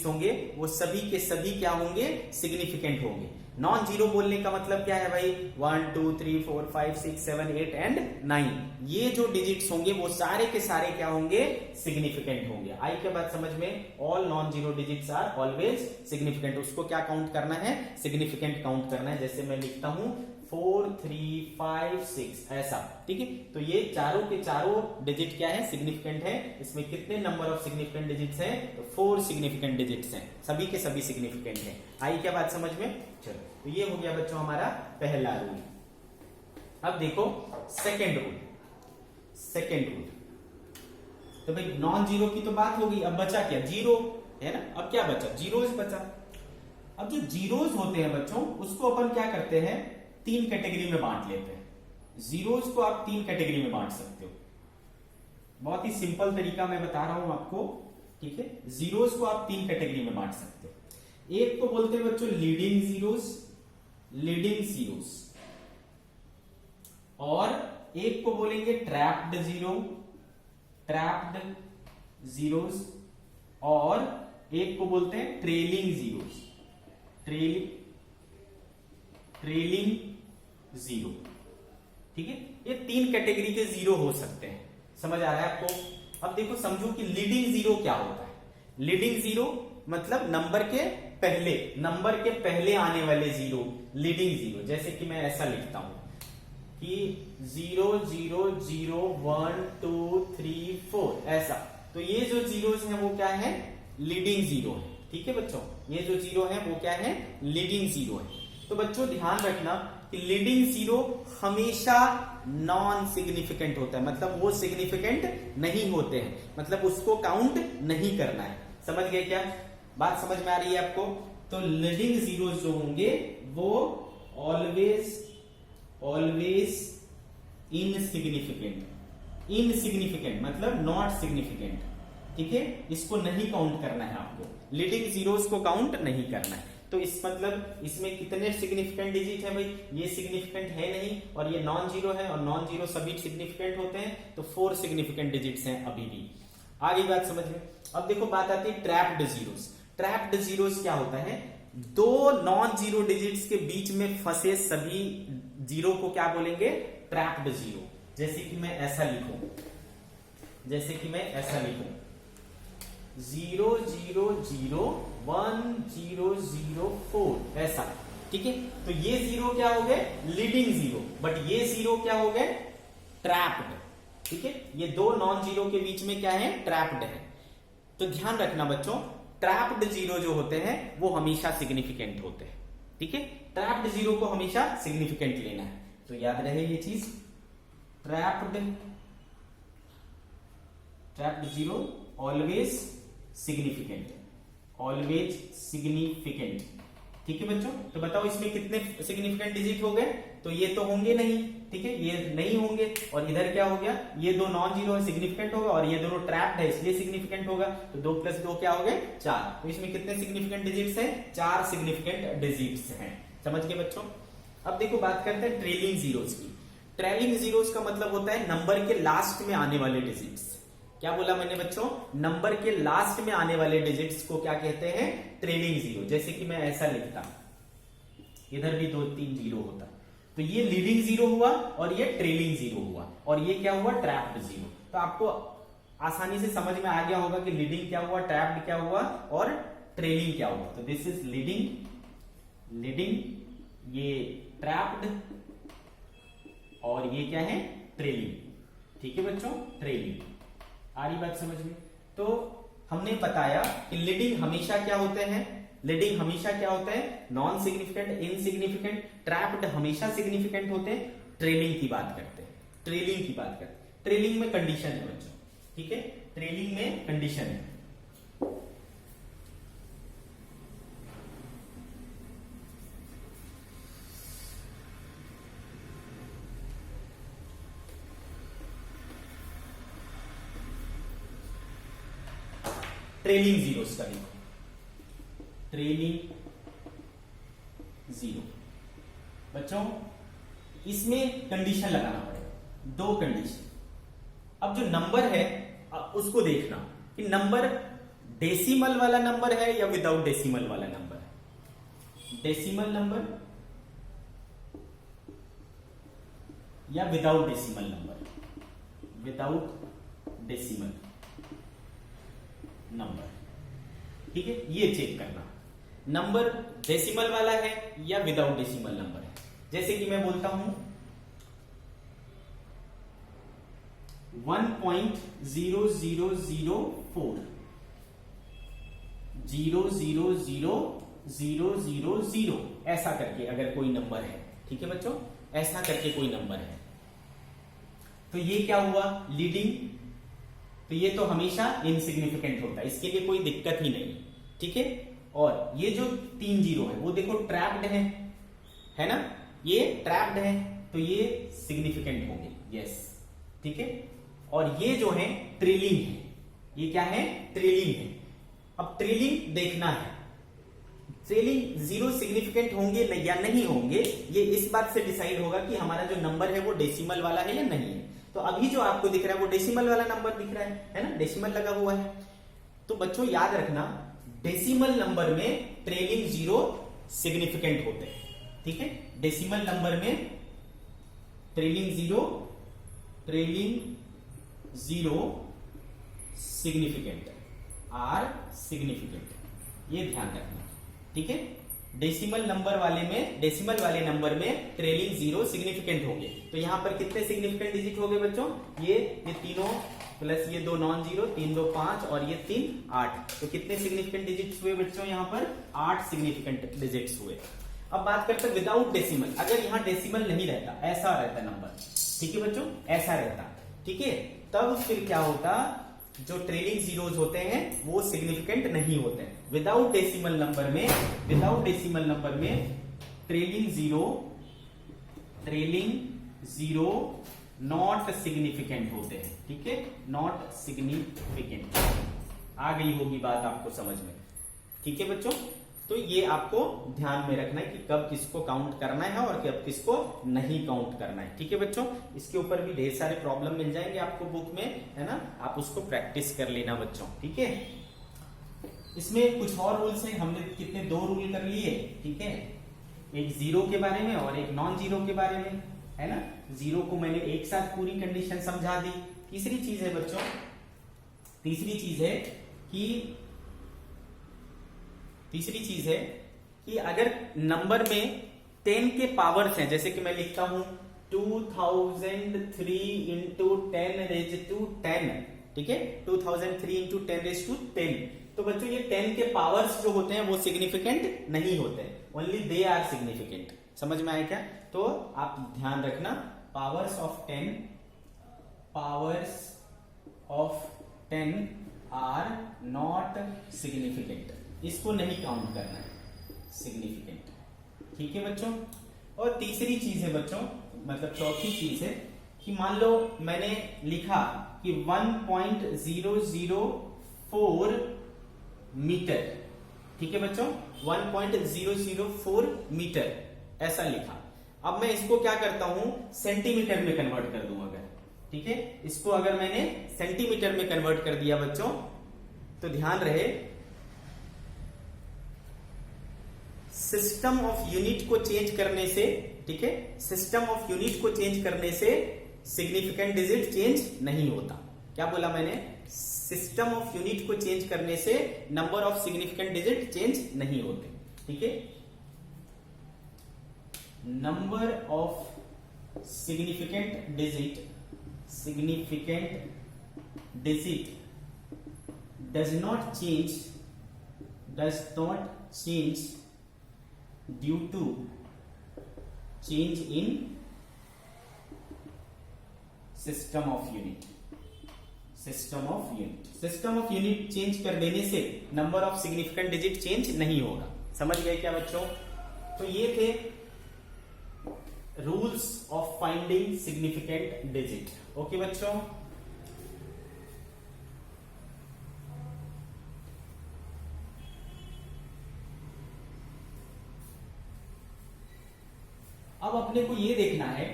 होंगे वो सभी के सभी क्या होंगे, सिग्निफिकेंट होंगे। नॉन जीरो बोलने का मतलब क्या है भाई, 1 2 3 4 5 6 7 8 एंड 9, ये जो डिजिट्स होंगे वो सारे के सारे क्या होंगे, सिग्निफिकेंट होंगे। आई के बाद समझ में, all non zero digits are always significant. उसको क्या काउंट करना है, सिग्निफिकेंट काउंट करना है। जैसे मैं लिखता हूं 4 3 5 6 ऐसा। ठीक है, तो ये चारों के चारों डिजिट क्या है, सिग्निफिकेंट है। इसमें कितने नंबर ऑफ सिग्निफिकेंट डिजिट्स हैं, तो 4 सिग्निफिकेंट डिजिट्स हैं, सभी के सभी सिग्निफिकेंट हैं। आई क्या बात समझ में। चलो, तो ये हो गया बच्चों हमारा पहला रूल। अब देखो सेकेंड रूल। तो भाई नॉन जीरो की तो बात हो गई, अब बचा क्या, जीरो है ना। अब क्या बचा, जीरोज बचा। अब जो जीरोज होते हैं बच्चों, उसको अपन क्या करते हैं, तीन कैटेगरी में बांट लेते हैं। जीरोज को आप तीन कैटेगरी में बांट सकते हो, बहुत ही सिंपल तरीका मैं बता रहा हूं आपको। ठीक है, जीरोज को आप तीन कैटेगरी में बांट सकते हो। एक को बोलते हैं बच्चों लीडिंग जीरोज, और एक को बोलेंगे ट्रैप्ड जीरोज, और एक को बोलते हैं ट्रेलिंग जीरो। ठीक है, ये तीन कैटेगरी के जीरो हो सकते हैं, समझ आ रहा है आपको। अब देखो, समझो कि लीडिंग जीरो क्या होता है। लीडिंग जीरो मतलब नंबर के पहले आने वाले जीरो, लीडिंग जीरो। जैसे कि मैं ऐसा लिखता हूं कि 0 0 0 1 2 3 4 ऐसा। तो ये जो जीरोस हैं वो क्या है, लीडिंग जीरो है। ठीक है बच्चों, ये जो जीरो है वो क्या है, लीडिंग जीरो है। तो बच्चों ध्यान रखना कि लीडिंग जीरो हमेशा नॉन सिग्निफिकेंट होता है, मतलब वो सिग्निफिकेंट नहीं होते हैं, मतलब उसको काउंट नहीं करना है। समझ गए क्या, बात समझ में आ रही है आपको। तो लीडिंग जीरो जो होंगे वो ऑलवेज इनसिग्निफिकेंट मतलब नॉट सिग्निफिकेंट। ठीक है, इसको नहीं काउंट करना है आपको, लीडिंग जीरोस को काउंट नहीं करना है। तो इस मतलब इसमें कितने सिग्निफिकेंट डिजिट है भाई, ये सिग्निफिकेंट है नहीं, और ये नॉन जीरो है, और नॉन जीरो सभी सिग्निफिकेंट होते हैं, तो 4 सिग्निफिकेंट डिजिट्स हैं अभी भी। आगे बात समझ में। अब देखो बात आती है ट्रैप्ड जीरोस। ट्रैप्ड जीरोस क्या होता है, दो नॉन जीरो डिजिट्स के बीच में फंसे सभी जीरो को क्या बोलेंगे, ट्रैप्ड जीरो। जैसे कि मैं ऐसा लिखूं 0 0 0 1 0 0 4 ऐसा। ठीक है, तो ये जीरो क्या हो गए, लीडिंग जीरो, बट ये जीरो क्या हो गए, ट्रैप्ड। ठीक है, ये दो नॉन जीरो के बीच में क्या है, ट्रैप्ड है। तो ध्यान रखना बच्चों, ट्रैप्ड जीरो जो होते हैं वो हमेशा सिग्निफिकेंट होते हैं। ठीक है, ट्रैप्ड जीरो को हमेशा सिग्निफिकेंट लेना है, तो याद रहे ये चीज। Trapped zero always significant. ठीक है बच्चों, तो बताओ इसमें कितने सिग्निफिकेंट डिजिट हो गए, तो ये तो होंगे नहीं। ठीक है, ये नहीं होंगे, और इधर क्या हो गया, ये दो नॉन जीरो है सिग्निफिकेंट होगा, और ये दोनों ट्रैप्ड है इसलिए सिग्निफिकेंट होगा। तो 2 + 2 क्या हो गए, 4। तो इसमें कितने सिग्निफिकेंट डिजिट्स हैं, 4 सिग्निफिकेंट डिजिट्स हैं। समझ गए बच्चों। अब देखो बात करते हैं ट्रेलिंग जीरोस की। ट्रेलिंग जीरोस का मतलब होता है नंबर के लास्ट में आने वाले डिजिट्स। क्या बोला मैंने बच्चों, नंबर के लास्ट में आने वाले डिजिट्स को क्या कहते हैं, ट्रेलिंग जीरो। जैसे कि मैं ऐसा लिखता, इधर भी 2 3 जीरो होता, तो ये लीडिंग जीरो हुआ और ये ट्रेलिंग जीरो हुआ, और ये क्या हुआ, ट्रैप्ड जीरो। तो आपको आसानी से समझ में आ गया होगा कि लीडिंग क्या हुआ, ट्रैप्ड क्या हुआ, और ट्रेलिंग क्या हुआ। तो दिस इज लीडिंग, ये ट्रैप्ड, और ये क्या है, ट्रेलिंग। ठीक है बच्चों, ट्रेलिंग। आ रही बात समझ में। तो हमने बताया कि लीडिंग हमेशा क्या होते हैं, नॉन सिग्निफिकेंट, इनसिग्निफिकेंट। ट्रैप्ड हमेशा सिग्निफिकेंट होते हैं। ट्रेलिंग की बात करते हैं, ट्रेलिंग में कंडीशन है बच्चों। ठीक है, ट्रेलिंग में कंडीशन है। ट्रेलिंग जीरोस का देखो, ट्रेलिंग जीरो बच्चों, इसमें कंडीशन लगाना पड़ेगा, दो कंडीशन। अब जो नंबर है उसको देखना कि नंबर डेसिमल वाला नंबर है या विदाउट डेसिमल वाला नंबर है, डेसिमल नंबर या without decimal number, without decimal number. ठीक है, ये चेक करना नंबर डेसिमल वाला है या विदाउट डेसिमल नंबर है। जैसे कि मैं बोलता हूं 1.0004 00000 ऐसा करके अगर कोई नंबर है, ठीक है बच्चों, ऐसा करके कोई नंबर है, तो ये क्या हुआ, लीडिंग। तो ये तो हमेशा इनसिग्निफिकेंट होता है, इसके लिए कोई दिक्कत ही नहीं, ठीक है। और ये जो 3 जीरो है वो देखो ट्रैप्ड है ना, ये ट्रैप्ड है, तो ये सिग्निफिकेंट होंगे, यस, ठीक है। और ये जो है ट्रेलिंग है, ये क्या है, ट्रेलिंग है। अब ट्रेलिंग देखना है, ट्रेलिंग जीरो सिग्निफिकेंट होंगे या नहीं होंगे, ये इस बात से डिसाइड होगा कि हमारा जो नंबर है वो डेसिमल वाला है या नहीं है। तो अभी जो आपको दिख रहा है वो डेसिमल वाला नंबर दिख रहा है ना, डेसिमल लगा हुआ है। तो बच्चों याद रखना, डेसिमल नंबर में ट्रेलिंग जीरो सिग्निफिकेंट होते हैं, ठीक है। डेसिमल नंबर में trailing zero significant are significant, ये ध्यान रखना, ठीक है। डेसिमल नंबर वाले में, डेसिमल वाले नंबर में ट्रेलिंग जीरो सिग्निफिकेंट होंगे। तो यहां पर कितने सिग्निफिकेंट डिजिट हो गए बच्चों, ये तीनों प्लस ये 2 नॉन जीरो, 3 2 5 और ये 3 8, तो कितने सिग्निफिकेंट डिजिट्स हुए बच्चों, यहां पर 8 सिग्निफिकेंट डिजिट्स हुए। अब बात करते हैं विदाउट डेसिमल, अगर यहां डेसिमल नहीं रहता, ऐसा रहता नंबर, ठीक है बच्चों, ऐसा रहता, ठीक है, तब फिर क्या होता, जो ट्रेलिंग जीरोज होते हैं वो सिग्निफिकेंट नहीं होते हैं। विदाउट डेसिमल नंबर में, विदाउट डेसिमल नंबर में ट्रेलिंग जीरो नॉट सिग्निफिकेंट होते हैं, ठीक है, नॉट सिग्निफिकेंट। आ गई होगी बात आपको समझ में, ठीक है बच्चों। तो ये आपको ध्यान में रखना है कि कब किसको काउंट करना है और कब किसको नहीं काउंट करना है, ठीक है बच्चों। इसके ऊपर भी ढेर सारे प्रॉब्लम मिल जाएंगे आपको बुक में, है ना, आप उसको प्रैक्टिस कर लेना बच्चों, ठीक है। इसमें कुछ और रूल्स हैं, हमने कितने 2 रूल कर लिए, ठीक है, एक जीरो के बारे में और एक नॉन जीरो के बारे में, है ना। जीरो को मैंने एक साथ पूरी कंडीशन समझा दी। तीसरी चीज है बच्चों, तीसरी चीज है कि अगर नंबर में 10 के पावर्स हैं, जैसे कि मैं लिखता हूं 2003 इंटू 10 रेज टू 10, ठीक है, 2003 इंटू 10 रेज टू 10, तो बच्चों ये 10 के पावर्स जो होते हैं वो सिग्निफिकेंट नहीं होते, ओनली दे आर सिग्निफिकेंट। समझ में आया क्या? तो आप ध्यान रखना, powers of 10 are not significant, इसको नहीं काउंट करना है सिग्निफिकेंट, ठीक है बच्चों। और तीसरी चीज है बच्चों, मतलब चौथी चीज है कि मान लो मैंने लिखा कि 1.004 मीटर, ठीक है बच्चों, 1.004 मीटर ऐसा लिखा। अब मैं इसको क्या करता हूं, सेंटीमीटर में कन्वर्ट कर दूं अगर, ठीक है, इसको अगर मैंने सेंटीमीटर में कन्वर्ट कर दिया बच्चों, तो ध्यान रहे सिस्टम ऑफ यूनिट को चेंज करने से, ठीक है, सिस्टम ऑफ यूनिट को चेंज करने से सिग्निफिकेंट डिजिट चेंज नहीं होता। क्या बोला मैंने, सिस्टम ऑफ यूनिट को चेंज करने से number of significant digit change नहीं होते, ठीक है। Number of significant digit does not change due to change in system of unit, system of unit. System of unit change कर देने से number of significant digit change नहीं होगा। समझ गए क्या बच्चों? तो ये थे rules of finding significant digit. Okay बच्चों, अब अपने को ये देखना है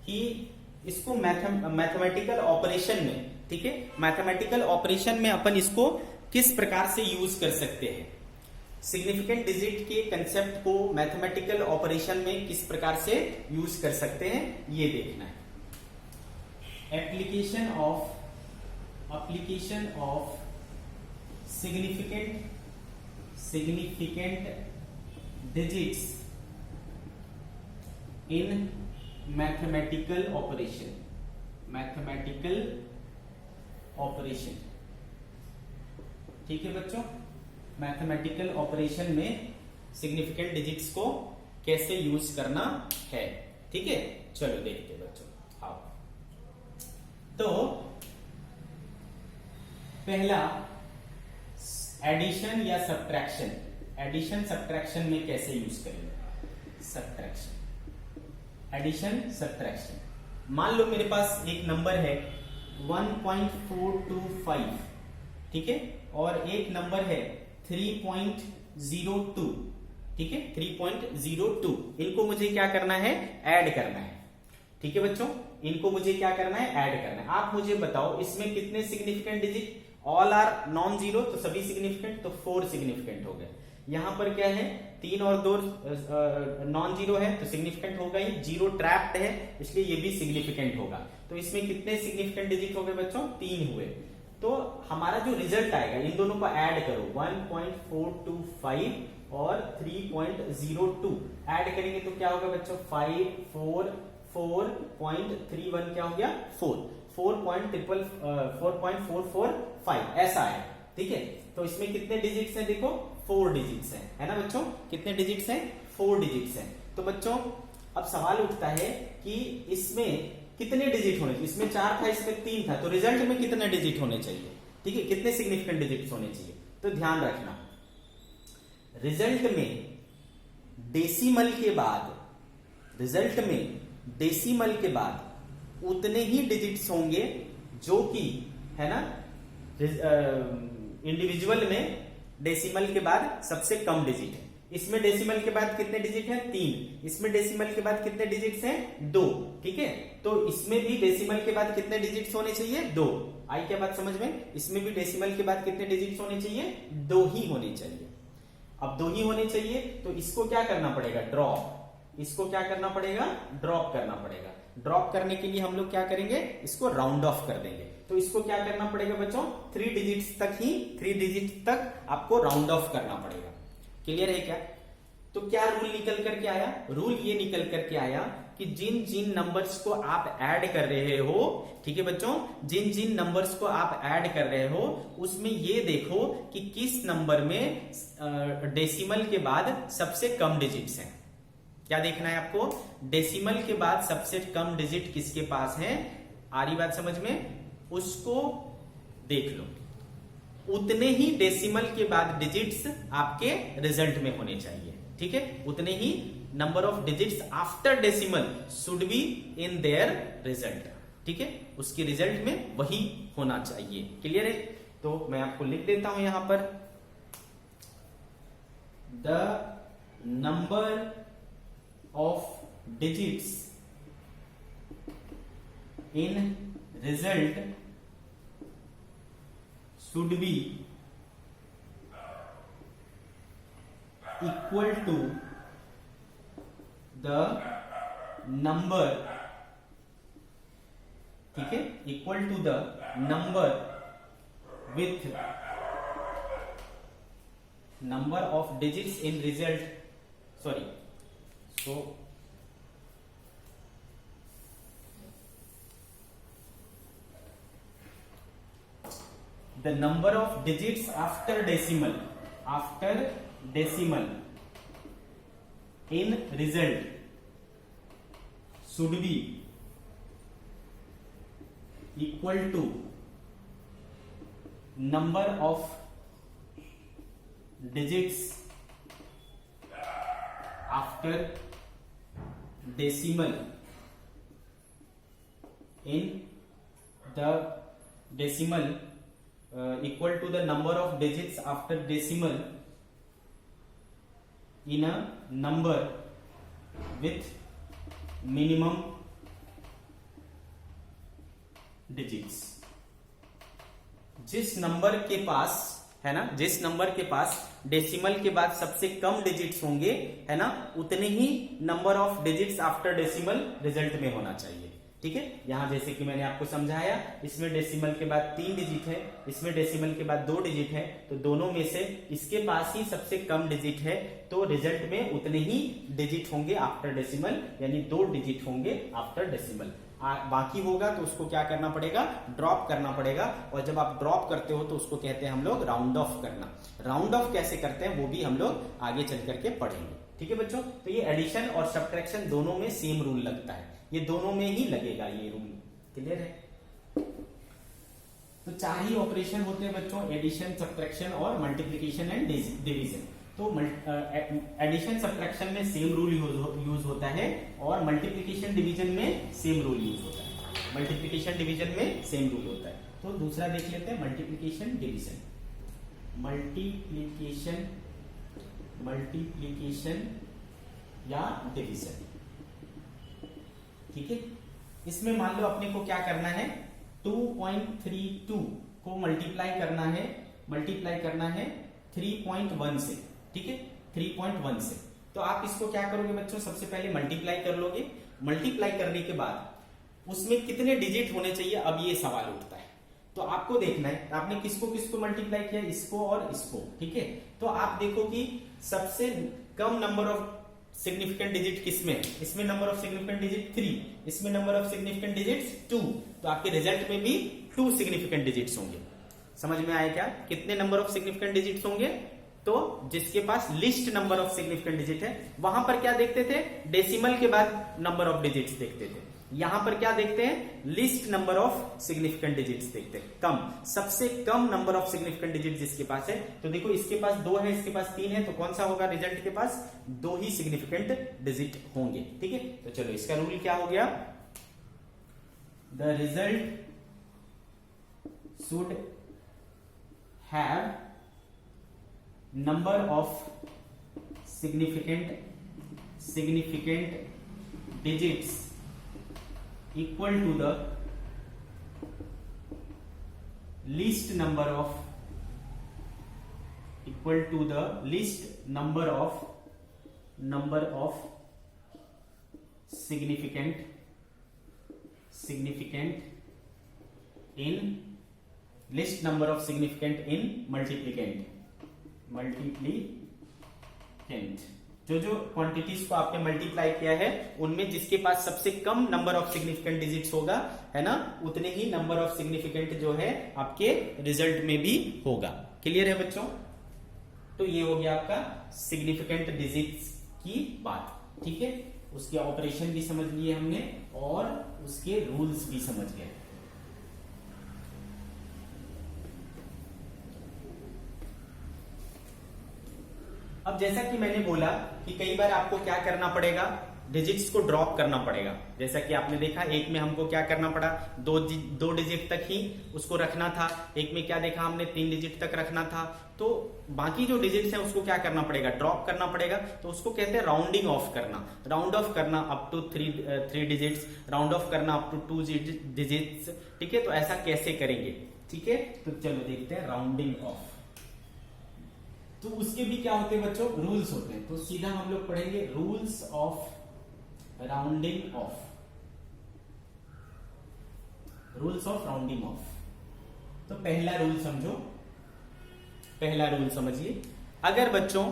कि इसको मैथमेटिकल ऑपरेशन में, ठीक है, मैथमेटिकल ऑपरेशन में अपन इसको किस प्रकार से यूज कर सकते हैं। सिग्निफिकेंट डिजिट के कंसेप्ट को मैथमेटिकल ऑपरेशन में किस प्रकार से यूज कर सकते हैं ये देखना है। Application of significant digits in mathematical operation, ठीक है बच्चों। मैथमेटिकल ऑपरेशन में सिग्निफिकेंट डिजिट्स को कैसे यूज करना है, ठीक है। चलो देखते हैं बच्चों, आओ। तो पहला एडिशन या सब्ट्रैक्शन, एडिशन सब्ट्रैक्शन में कैसे यूज करेंगे। Subtraction, addition subtraction. मान लो मेरे पास एक नंबर है 1.425, ठीक है, और एक नंबर है 3.02, ठीक है, 3.02। इनको मुझे क्या करना है, ऐड करना है, ठीक है बच्चों। इनको मुझे क्या करना है, ऐड करना है। आप मुझे बताओ इसमें कितने significant digit, all are non zero, तो सभी सिग्निफिकेंट, तो 4 सिग्निफिकेंट हो गए। यहां पर क्या है, 3 और 2 नॉन जीरो है तो सिग्निफिकेंट होगा ही, 0 ट्रैप्ड है इसलिए ये भी सिग्निफिकेंट होगा। तो इसमें कितने सिग्निफिकेंट डिजिट हो गए बच्चों, 3 हुए। तो हमारा जो रिजल्ट आएगा, इन दोनों को ऐड करो, 1.425 और 3.02 ऐड करेंगे तो क्या होगा बच्चों, 4.31 क्या हो गया, 4.445 ऐसा है, ठीक है। तो इसमें कितने डिजिट्स हैं, देखो 4 डिजिट्स हैं, है ना बच्चों। कितने डिजिट्स हैं, 4 डिजिट्स हैं। तो बच्चों अब सवाल उठता है कि इसमें कितने डिजिट होने चाहिए। इसमें 4 था, इसमें 3 था, तो रिजल्ट में कितने डिजिट होने चाहिए, ठीक है, कितने सिग्निफिकेंट डिजिट्स होने चाहिए। तो ध्यान रखना, रिजल्ट में डेसिमल के बाद उतने ही डिजिट्स होंगे जो कि, है ना, इंडिविजुअल में डेसिमल के बाद सबसे कम डिजिट है। इसमें डेसिमल के बाद कितने डिजिट हैं, 3। इसमें डेसिमल के बाद कितने डिजिट्स हैं, 2, ठीक है। तो इसमें भी डेसिमल के बाद कितने डिजिट्स होने चाहिए, 2। आई क्या बात समझ में? इसमें भी डेसिमल के बाद कितने डिजिट्स होने चाहिए, 2 ही होने चाहिए। अब 2 ही होने चाहिए तो इसको क्या करना पड़ेगा, ड्रॉप। इसको क्या करना पड़ेगा, ड्रॉप करना पड़ेगा। ड्रॉप करने के लिए हम लोग क्या करेंगे, इसको राउंड ऑफ कर देंगे। तो इसको क्या करना पड़ेगा बच्चों, 3 डिजिट्स तक आपको राउंड ऑफ करना पड़ेगा। क्लियर है क्या? तो क्या रूल निकल करके आया, रूल ये निकल करके आया कि जिन जिन नंबर्स को आप ऐड कर रहे हो, ठीक है बच्चों, जिन जिन नंबर्स को आप ऐड कर रहे हो उसमें ये देखो कि किस नंबर में डेसिमल के बाद सबसे कम डिजिट्स हैं। क्या देखना है आपको, डेसिमल के बाद सबसे कम डिजिट किसके पास है, आ रही बात समझ में, उसको देख लो। उतने ही डेसिमल के बाद डिजिट्स आपके रिजल्ट में होने चाहिए, ठीक है। उतने ही number of digits after decimal should be in their result, ठीक है। उसके रिजल्ट में वही होना चाहिए। क्लियर है? तो मैं आपको लिख देता हूं यहां पर, the number of digits in result should be equal to the number, ठीक है, equal to the number with number of digits in result, sorry, so the number of digits after decimal in result should be equal to number of digits after decimal in the decimal equal to the number of digits after decimal in a number with minimum digits। जिस number के पास है ना, जिस number के पास decimal के बाद सबसे कम digits होंगे है ना, उतने ही number of digits after decimal result में होना चाहिए। ठीक है, यहां जैसे कि मैंने आपको समझाया, इसमें डेसिमल के बाद 3 डिजिट है, इसमें डेसिमल के बाद 2 डिजिट है, तो दोनों में से इसके पास ही सबसे कम डिजिट है, तो रिजल्ट में उतने ही डिजिट होंगे आफ्टर डेसिमल, यानी 2 डिजिट होंगे आफ्टर डेसिमल। बाकी होगा तो उसको क्या करना पड़ेगा, ड्रॉप करना पड़ेगा। और जब आप ड्रॉप करते हो तो उसको कहते हैं हम लोग राउंड ऑफ करना। राउंड ऑफ कैसे करते हैं वो भी हम लोग आगे चल करके पढ़ेंगे। ठीक है बच्चों, तो ये एडिशन और सब्ट्रैक्शन दोनों में सेम रूल लगता है, ये दोनों में ही लगेगा ये रूल। क्लियर है? तो 4 ही ऑपरेशन होते हैं बच्चों, एडिशन, सब्ट्रैक्शन और मल्टीप्लिकेशन एंड डिवीजन। तो एडिशन सब्ट्रैक्शन में सेम रूल यूज होता है और मल्टीप्लिकेशन डिवीजन में सेम रूल यूज होता है। मल्टीप्लिकेशन डिवीजन में सेम रूल होता है। तो दूसरा देख लेते हैं, मल्टीप्लिकेशन डिवीजन। मल्टीप्लिकेशन या डिवीजन। ठीक है, इसमें मान लो अपने को क्या करना है, 2.32 को मल्टीप्लाई करना है 3.1 से। ठीक है, 3.1 से। तो आप इसको क्या करोगे बच्चों, सबसे पहले मल्टीप्लाई कर लोगे। मल्टीप्लाई करने के बाद उसमें कितने डिजिट होने चाहिए, अब ये सवाल उठता है। तो आपको देखना है आपने किसको किसको मल्टीप्लाई किया, इसको और इसको। ठीक है, तो आप देखो कि सबसे कम नंबर ऑफ सिग्निफिकेंट डिजिट किसमें है, इसमें नंबर ऑफ सिग्निफिकेंट डिजिट 3, इसमें नंबर ऑफ सिग्निफिकेंट डिजिट्स 2। तो आपके रिजल्ट में भी 2 सिग्निफिकेंट डिजिट्स होंगे। समझ में आया क्या, कितने नंबर ऑफ सिग्निफिकेंट डिजिट्स होंगे? तो जिसके पास least number of significant digit है, वहां पर क्या देखते थे, डेसिमल के बाद नंबर ऑफ डिजिट्स देखते थे। यहां पर क्या देखते हैं, list number of significant digits देखते हैं, कम, सबसे कम नंबर ऑफ सिग्निफिकेंट डिजिट जिसके पास है। तो देखो इसके पास 2 है, इसके पास 3 है, तो कौन सा होगा, रिजल्ट के पास 2 ही सिग्निफिकेंट डिजिट होंगे। ठीक है, तो चलो इसका रूल क्या हो गया, the result should have number of significant digits equal to the least number of significant in least number of significant in multiplicand। जो क्वांटिटीज को आपने मल्टीप्लाई किया है उनमें जिसके पास सबसे कम नंबर ऑफ सिग्निफिकेंट डिजिट्स होगा है ना, उतने ही नंबर ऑफ सिग्निफिकेंट जो है आपके रिजल्ट में भी होगा। क्लियर है बच्चों? तो ये हो गया आपका सिग्निफिकेंट डिजिट्स की बात। ठीक है, उसके ऑपरेशन भी समझ लिए हमने और उसके रूल्स भी समझ गए। अब जैसा कि मैंने बोला कि कई बार आपको क्या करना पड़ेगा, डिजिट्स को ड्रॉप करना पड़ेगा। जैसा कि आपने देखा, एक में हमको क्या करना पड़ा, 2 डिजिट तक ही उसको रखना था। एक में क्या देखा हमने, 3 डिजिट तक रखना था। तो बाकी जो डिजिट्स हैं उसको क्या करना पड़ेगा, ड्रॉप करना पड़ेगा। तो उसको कहते हैं राउंडिंग ऑफ करना। राउंड ऑफ करना up to 3 digits, round off करना अप टू 2 डिजिट्स। ठीक है, तो ऐसा कैसे करेंगे? ठीक है, तो चलो देखते हैं राउंडिंग ऑफ। तो उसके भी क्या होते हैं बच्चों, रूल्स होते हैं। तो सीधा हम लोग पढ़ेंगे rules of rounding off. Rules of rounding off. तो पहला रूल समझो, पहला रूल समझिए। अगर बच्चों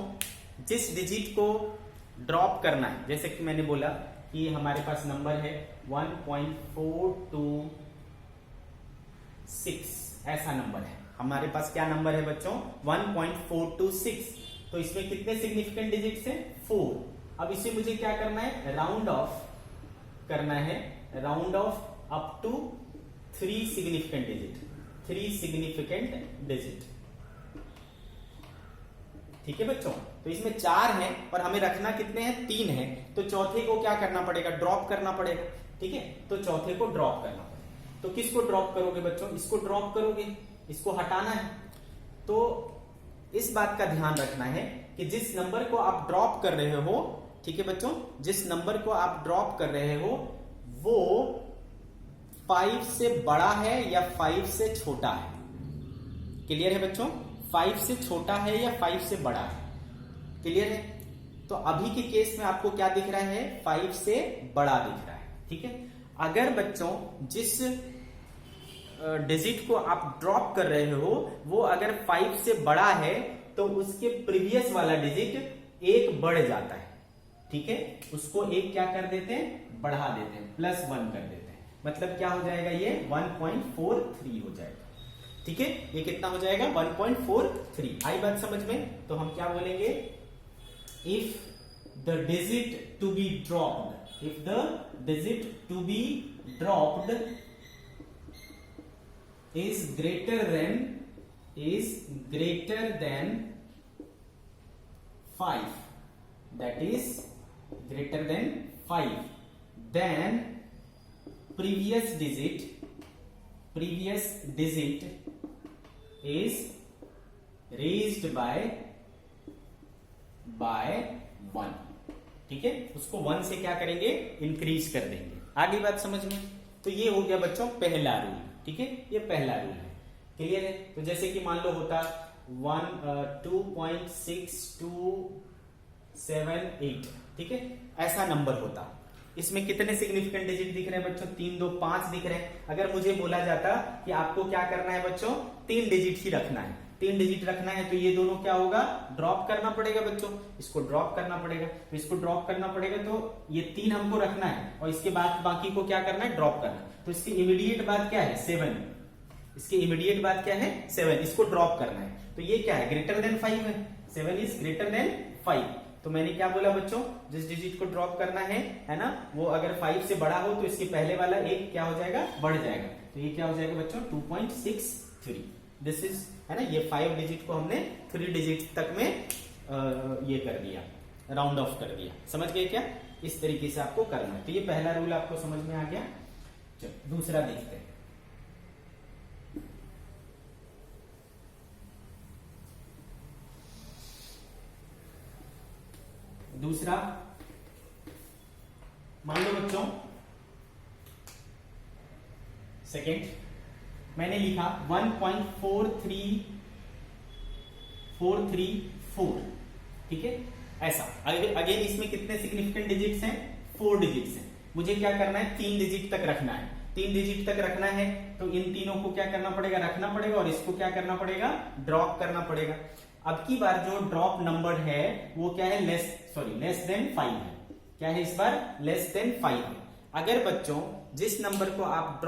जिस डिजिट को ड्रॉप करना है, जैसे कि मैंने बोला कि हमारे पास नंबर है 1.426, ऐसा नंबर है हमारे पास। क्या नंबर है बच्चों, 1.426। तो इसमें कितने सिग्निफिकेंट डिजिट्स हैं, 4। अब इसे मुझे क्या करना है, राउंड ऑफ करना है, round off up to 3 significant digit. 3 significant digit. ठीक है बच्चों, तो इसमें 4 हैं और हमें रखना कितने हैं, 3 हैं, तो चौथे को क्या करना पड़ेगा, ड्रॉप करना पड़ेगा। ठीक है, तो चौथे को ड्रॉप करना पड़ेगा। तो किसको ड्रॉप करोगे बच्चों, इसको ड्रॉप करोगे, इसको हटाना है। तो इस बात का ध्यान रखना है कि जिस नंबर को आप ड्रॉप कर रहे हो, ठीक है बच्चों, जिस नंबर को आप ड्रॉप कर रहे हो वो 5 से बड़ा है या 5 से छोटा है। क्लियर है बच्चों, 5 से छोटा है या 5 से बड़ा है, क्लियर है। तो अभी के केस में आपको क्या दिख रहा है, 5 से बड़ा दिख रहा है। ठीक है, अगर बच्चों जिस डिजिट को आप ड्रॉप कर रहे हो वो अगर 5 से बड़ा है तो उसके प्रीवियस वाला डिजिट 1 बढ़ जाता है। ठीक है, उसको 1 क्या कर देते हैं, बढ़ा देते हैं, +1 कर देते हैं। मतलब क्या हो जाएगा, ये 1.43 हो जाएगा। ठीक है, ये कितना हो जाएगा, 1.43। आई बात समझ में। तो हम क्या बोलेंगे, if the digit to be dropped, if the digit to be dropped is greater than 5, that is greater than 5, then previous digit is raised by 1। ठीक है, उसको 1 से क्या करेंगे, इंक्रीज कर देंगे। आगे बात समझ में। तो ये हो गया बच्चों पहला रूल। ठीक है, ये पहला रूल है, क्लियर है। तो जैसे कि मान लो होता 2.6278, ठीक है, ऐसा नंबर होता। इसमें कितने सिग्निफिकेंट डिजिट दिख रहे हैं बच्चों, 3, 2, 5 दिख रहे हैं। अगर मुझे बोला जाता कि आपको क्या करना है बच्चों, 3 डिजिट ही रखना है, 3 डिजिट रखना है, तो ये दोनों क्या होगा, ड्रॉप करना पड़ेगा बच्चों, इसको ड्रॉप करना पड़ेगा। तो इसको ड्रॉप करना पड़ेगा, तो ये 3 हमको रखना है और इसके बाद बाकी को क्या करना है, ड्रॉप करना है। तो इसकी इमीडिएट बात क्या है, 7। इसकी इमीडिएट बात क्या है, 7, इसको ड्रॉप करना है। तो ये क्या है, ग्रेटर देन 5 है, 7 इज ग्रेटर देन 5। तो मैंने क्या बोला बच्चों, जिस डिजिट को ड्रॉप करना है ना, वो अगर 5 से बड़ा हो तो इसके पहले वाला 1 क्या हो जाएगा, बढ़ जाएगा। तो ये क्या हो जाएगा बच्चों, 2.63। दिस इज, है ना, ये 5 डिजिट को हमने 3 डिजिट तक में ये कर दिया, राउंड ऑफ कर दिया। समझ गए क्या, इस तरीके से आपको करना है। तो ये पहला रूल आपको समझ में आ गया। चलो दूसरा देखते हैं। दूसरा, मान लो बच्चों सेकेंड, मैंने लिखा 1.43434। ठीक है, ऐसा। अगेन इसमें कितने सिग्निफिकेंट डिजिट्स हैं, 4 डिजिट्स हैं। मुझे क्या करना है, 3 डिजिट तक रखना है। 3 डिजिट तक रखना है तो इन तीनों को क्या करना पड़ेगा, रखना पड़ेगा, और इसको क्या करना पड़ेगा, ड्रॉप करना पड़ेगा। अब की बार जो ड्रॉप नंबर है वो क्या है, लेस देन 5 है। क्या है इस बार, लेस देन 5 है। अगर बच्चों जिस नंबर को आप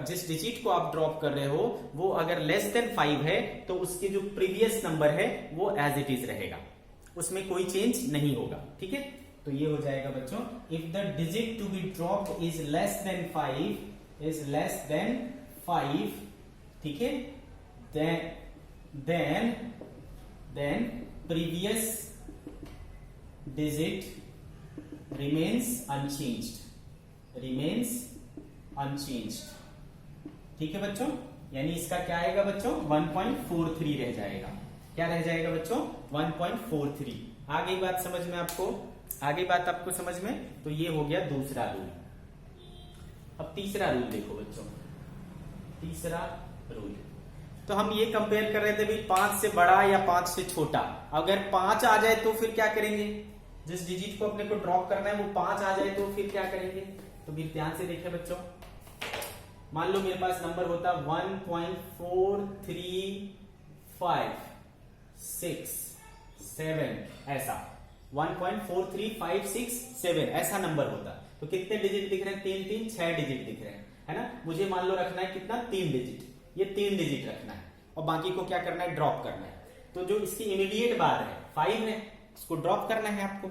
जिस डिजिट को आप ड्रॉप कर रहे हो वो अगर लेस देन 5 है तो उसके जो प्रीवियस नंबर है वो एज इट इज रहेगा, उसमें कोई चेंज नहीं होगा। ठीक है, तो ये हो जाएगा बच्चों, if the digit to be dropped is less than 5, ठीक है, then previous digit remains unchanged। ठीक है बच्चों, यानी इसका क्या आएगा बच्चों, 1.43 रह जाएगा। क्या रह जाएगा बच्चों, 1.43। आ गई बात समझ में आपको, आपको समझ में। तो ये हो गया दूसरा रूल। अब तीसरा रूल देखो बच्चों, तीसरा रूल तो हम ये कंपेयर कर रहे थे भाई 5 से बड़ा या 5 से छोटा। अगर 5 आ जाए तो फिर क्या करेंगे, जिस डिजिट को अपने को ड्रॉप करना है वो 5 आ जाए तो फिर क्या करेंगे। तो फिर ध्यान से देखें बच्चों, मान लो मेरे पास नंबर होता 1.4356 ऐसा, 1.43567 ऐसा नंबर होता। तो कितने डिजिट दिख रहे हैं, 3 6 डिजिट दिख रहे हैं, है ना। मुझे मान लो रखना है कितना, 3 डिजिट, ये 3 डिजिट रखना है और बाकी को क्या करना है, ड्रॉप करना है। तो जो इसकी इमीडिएट बार है 5 है, इसको ड्रॉप करना है आपको।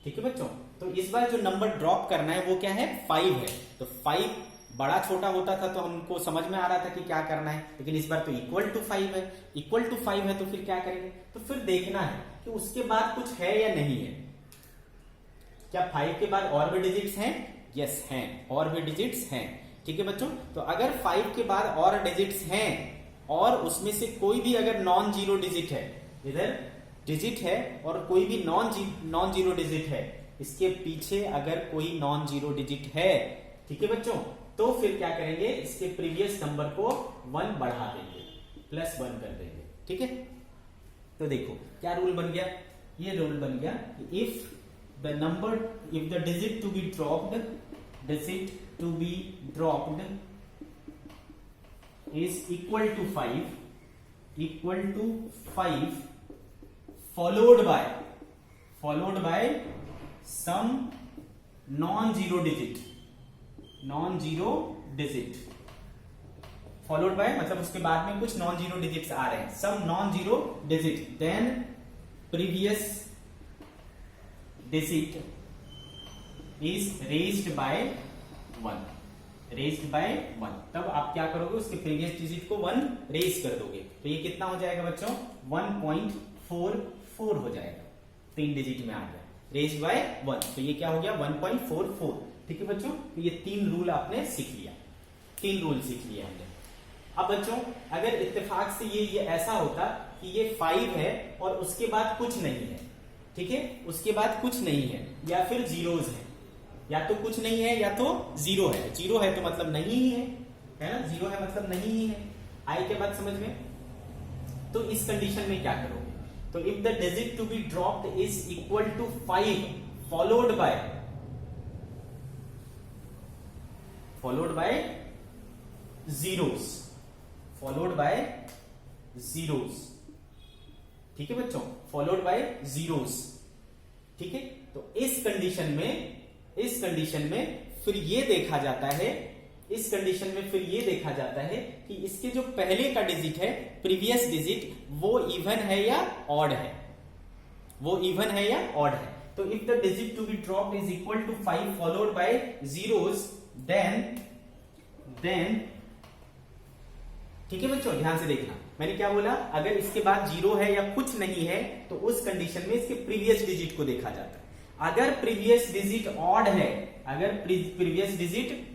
ठीक है बच्चों, तो इस बार जो नंबर ड्रॉप करना है वो क्या है, 5 है। तो 5 बड़ा छोटा होता था तो हमको समझ में आ रहा था कि क्या करना है, लेकिन इस बार तो इक्वल टू 5 है, इक्वल टू 5 है तो फिर क्या करेंगे, तो फिर देखना है कि उसके बाद कुछ है या नहीं है। क्या 5 के बाद और भी डिजिट्स हैं? यस हैं, और भी डिजिट्स हैं। ठीक है बच्चों, तो अगर 5 के बाद और डिजिट्स हैं और उसमें से कोई भी अगर नॉन जीरो डिजिट है, इधर डिजिट है और कोई भी नॉन जीरो डिजिट है, इसके पीछे अगर कोई नॉन जीरो डिजिट है, ठीक है बच्चों, तो फिर क्या करेंगे, इसके प्रीवियस नंबर को 1 बढ़ा देंगे, +1 कर देंगे। ठीक है, तो देखो क्या रूल बन गया, ये रूल बन गया, if the digit to be dropped is equal to 5 followed by some non-zero digit, followed by मतलब उसके बाद में कुछ नॉन जीरो डिजिट्स आ रहे हैं, some non-zero digit, then previous digit is raised by 1, तब आप क्या करोगे, उसके प्रीवियस डिजिट को 1 रेज कर दोगे, तो ये कितना हो जाएगा बच्चों, 1.44 हो जाएगा, 3 डिजिट में आ गया, रेज बाय 1, तो ये क्या हो गया 1.44। ठीक है बच्चों, तो ये 3 रूल आपने सीख लिया, 3 रूल सीख लिया हमने। अब बच्चों अगर इत्तेफाक से ये ऐसा होता कि ये 5 है और उसके बाद कुछ नहीं है, ठीक है, उसके बाद कुछ नहीं है, या फिर जीरोज है, या तो कुछ नहीं है या तो जीरो है, जीरो है तो मतलब नहीं ही है ना, जीरो है मतलब नहीं ही है, आई के बाद समझ में। तो इस कंडीशन में क्या करोगे, तो if the digit to be dropped is equal to 5 followed by zeros, ठीक है बच्चों, फॉलोड बाय जीरोस। ठीक है, तो इस कंडीशन में फिर ये देखा जाता है, कि इसके जो पहले का डिजिट है, प्रीवियस डिजिट, वो इवन है या ऑड है, तो if the digit to be dropped is equal to 5 followed by zeros, then ठीक है बच्चों, ध्यान से देखना, मैंने क्या बोला, अगर इसके बाद जीरो है या कुछ नहीं है तो उस कंडीशन में इसके प्रीवियस डिजिट को देखा जाता है। अगर प्रीवियस डिजिट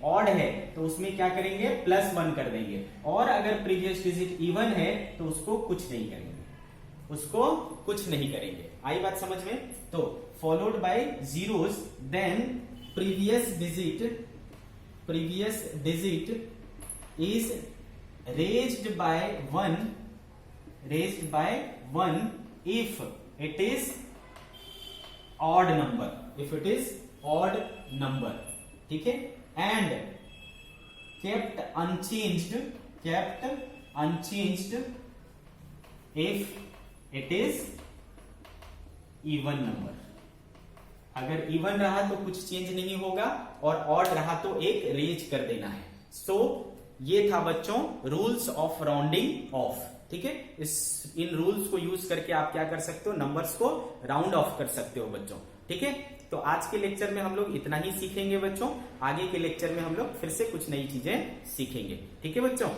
ऑड है तो उसमें क्या करेंगे, +1 कर देंगे, और अगर प्रीवियस डिजिट इवन है तो उसको कुछ नहीं करेंगे, आई बात समझ में। तो followed by zeros, then previous digit is raised by 1 if it is odd number, ठीक है, and kept unchanged if it is even number। अगर इवन रहा तो कुछ चेंज नहीं होगा, और ऑड रहा तो एक रेज कर देना है। ये था बच्चों रूल्स ऑफ राउंडिंग ऑफ। ठीक है, इन रूल्स को यूज करके आप क्या कर सकते हो, नंबर्स को राउंड ऑफ कर सकते हो बच्चों। ठीक है, तो आज के लेक्चर में हम लोग इतना ही सीखेंगे बच्चों, आगे के लेक्चर में हम लोग फिर से कुछ नई चीजें सीखेंगे। ठीक है बच्चों।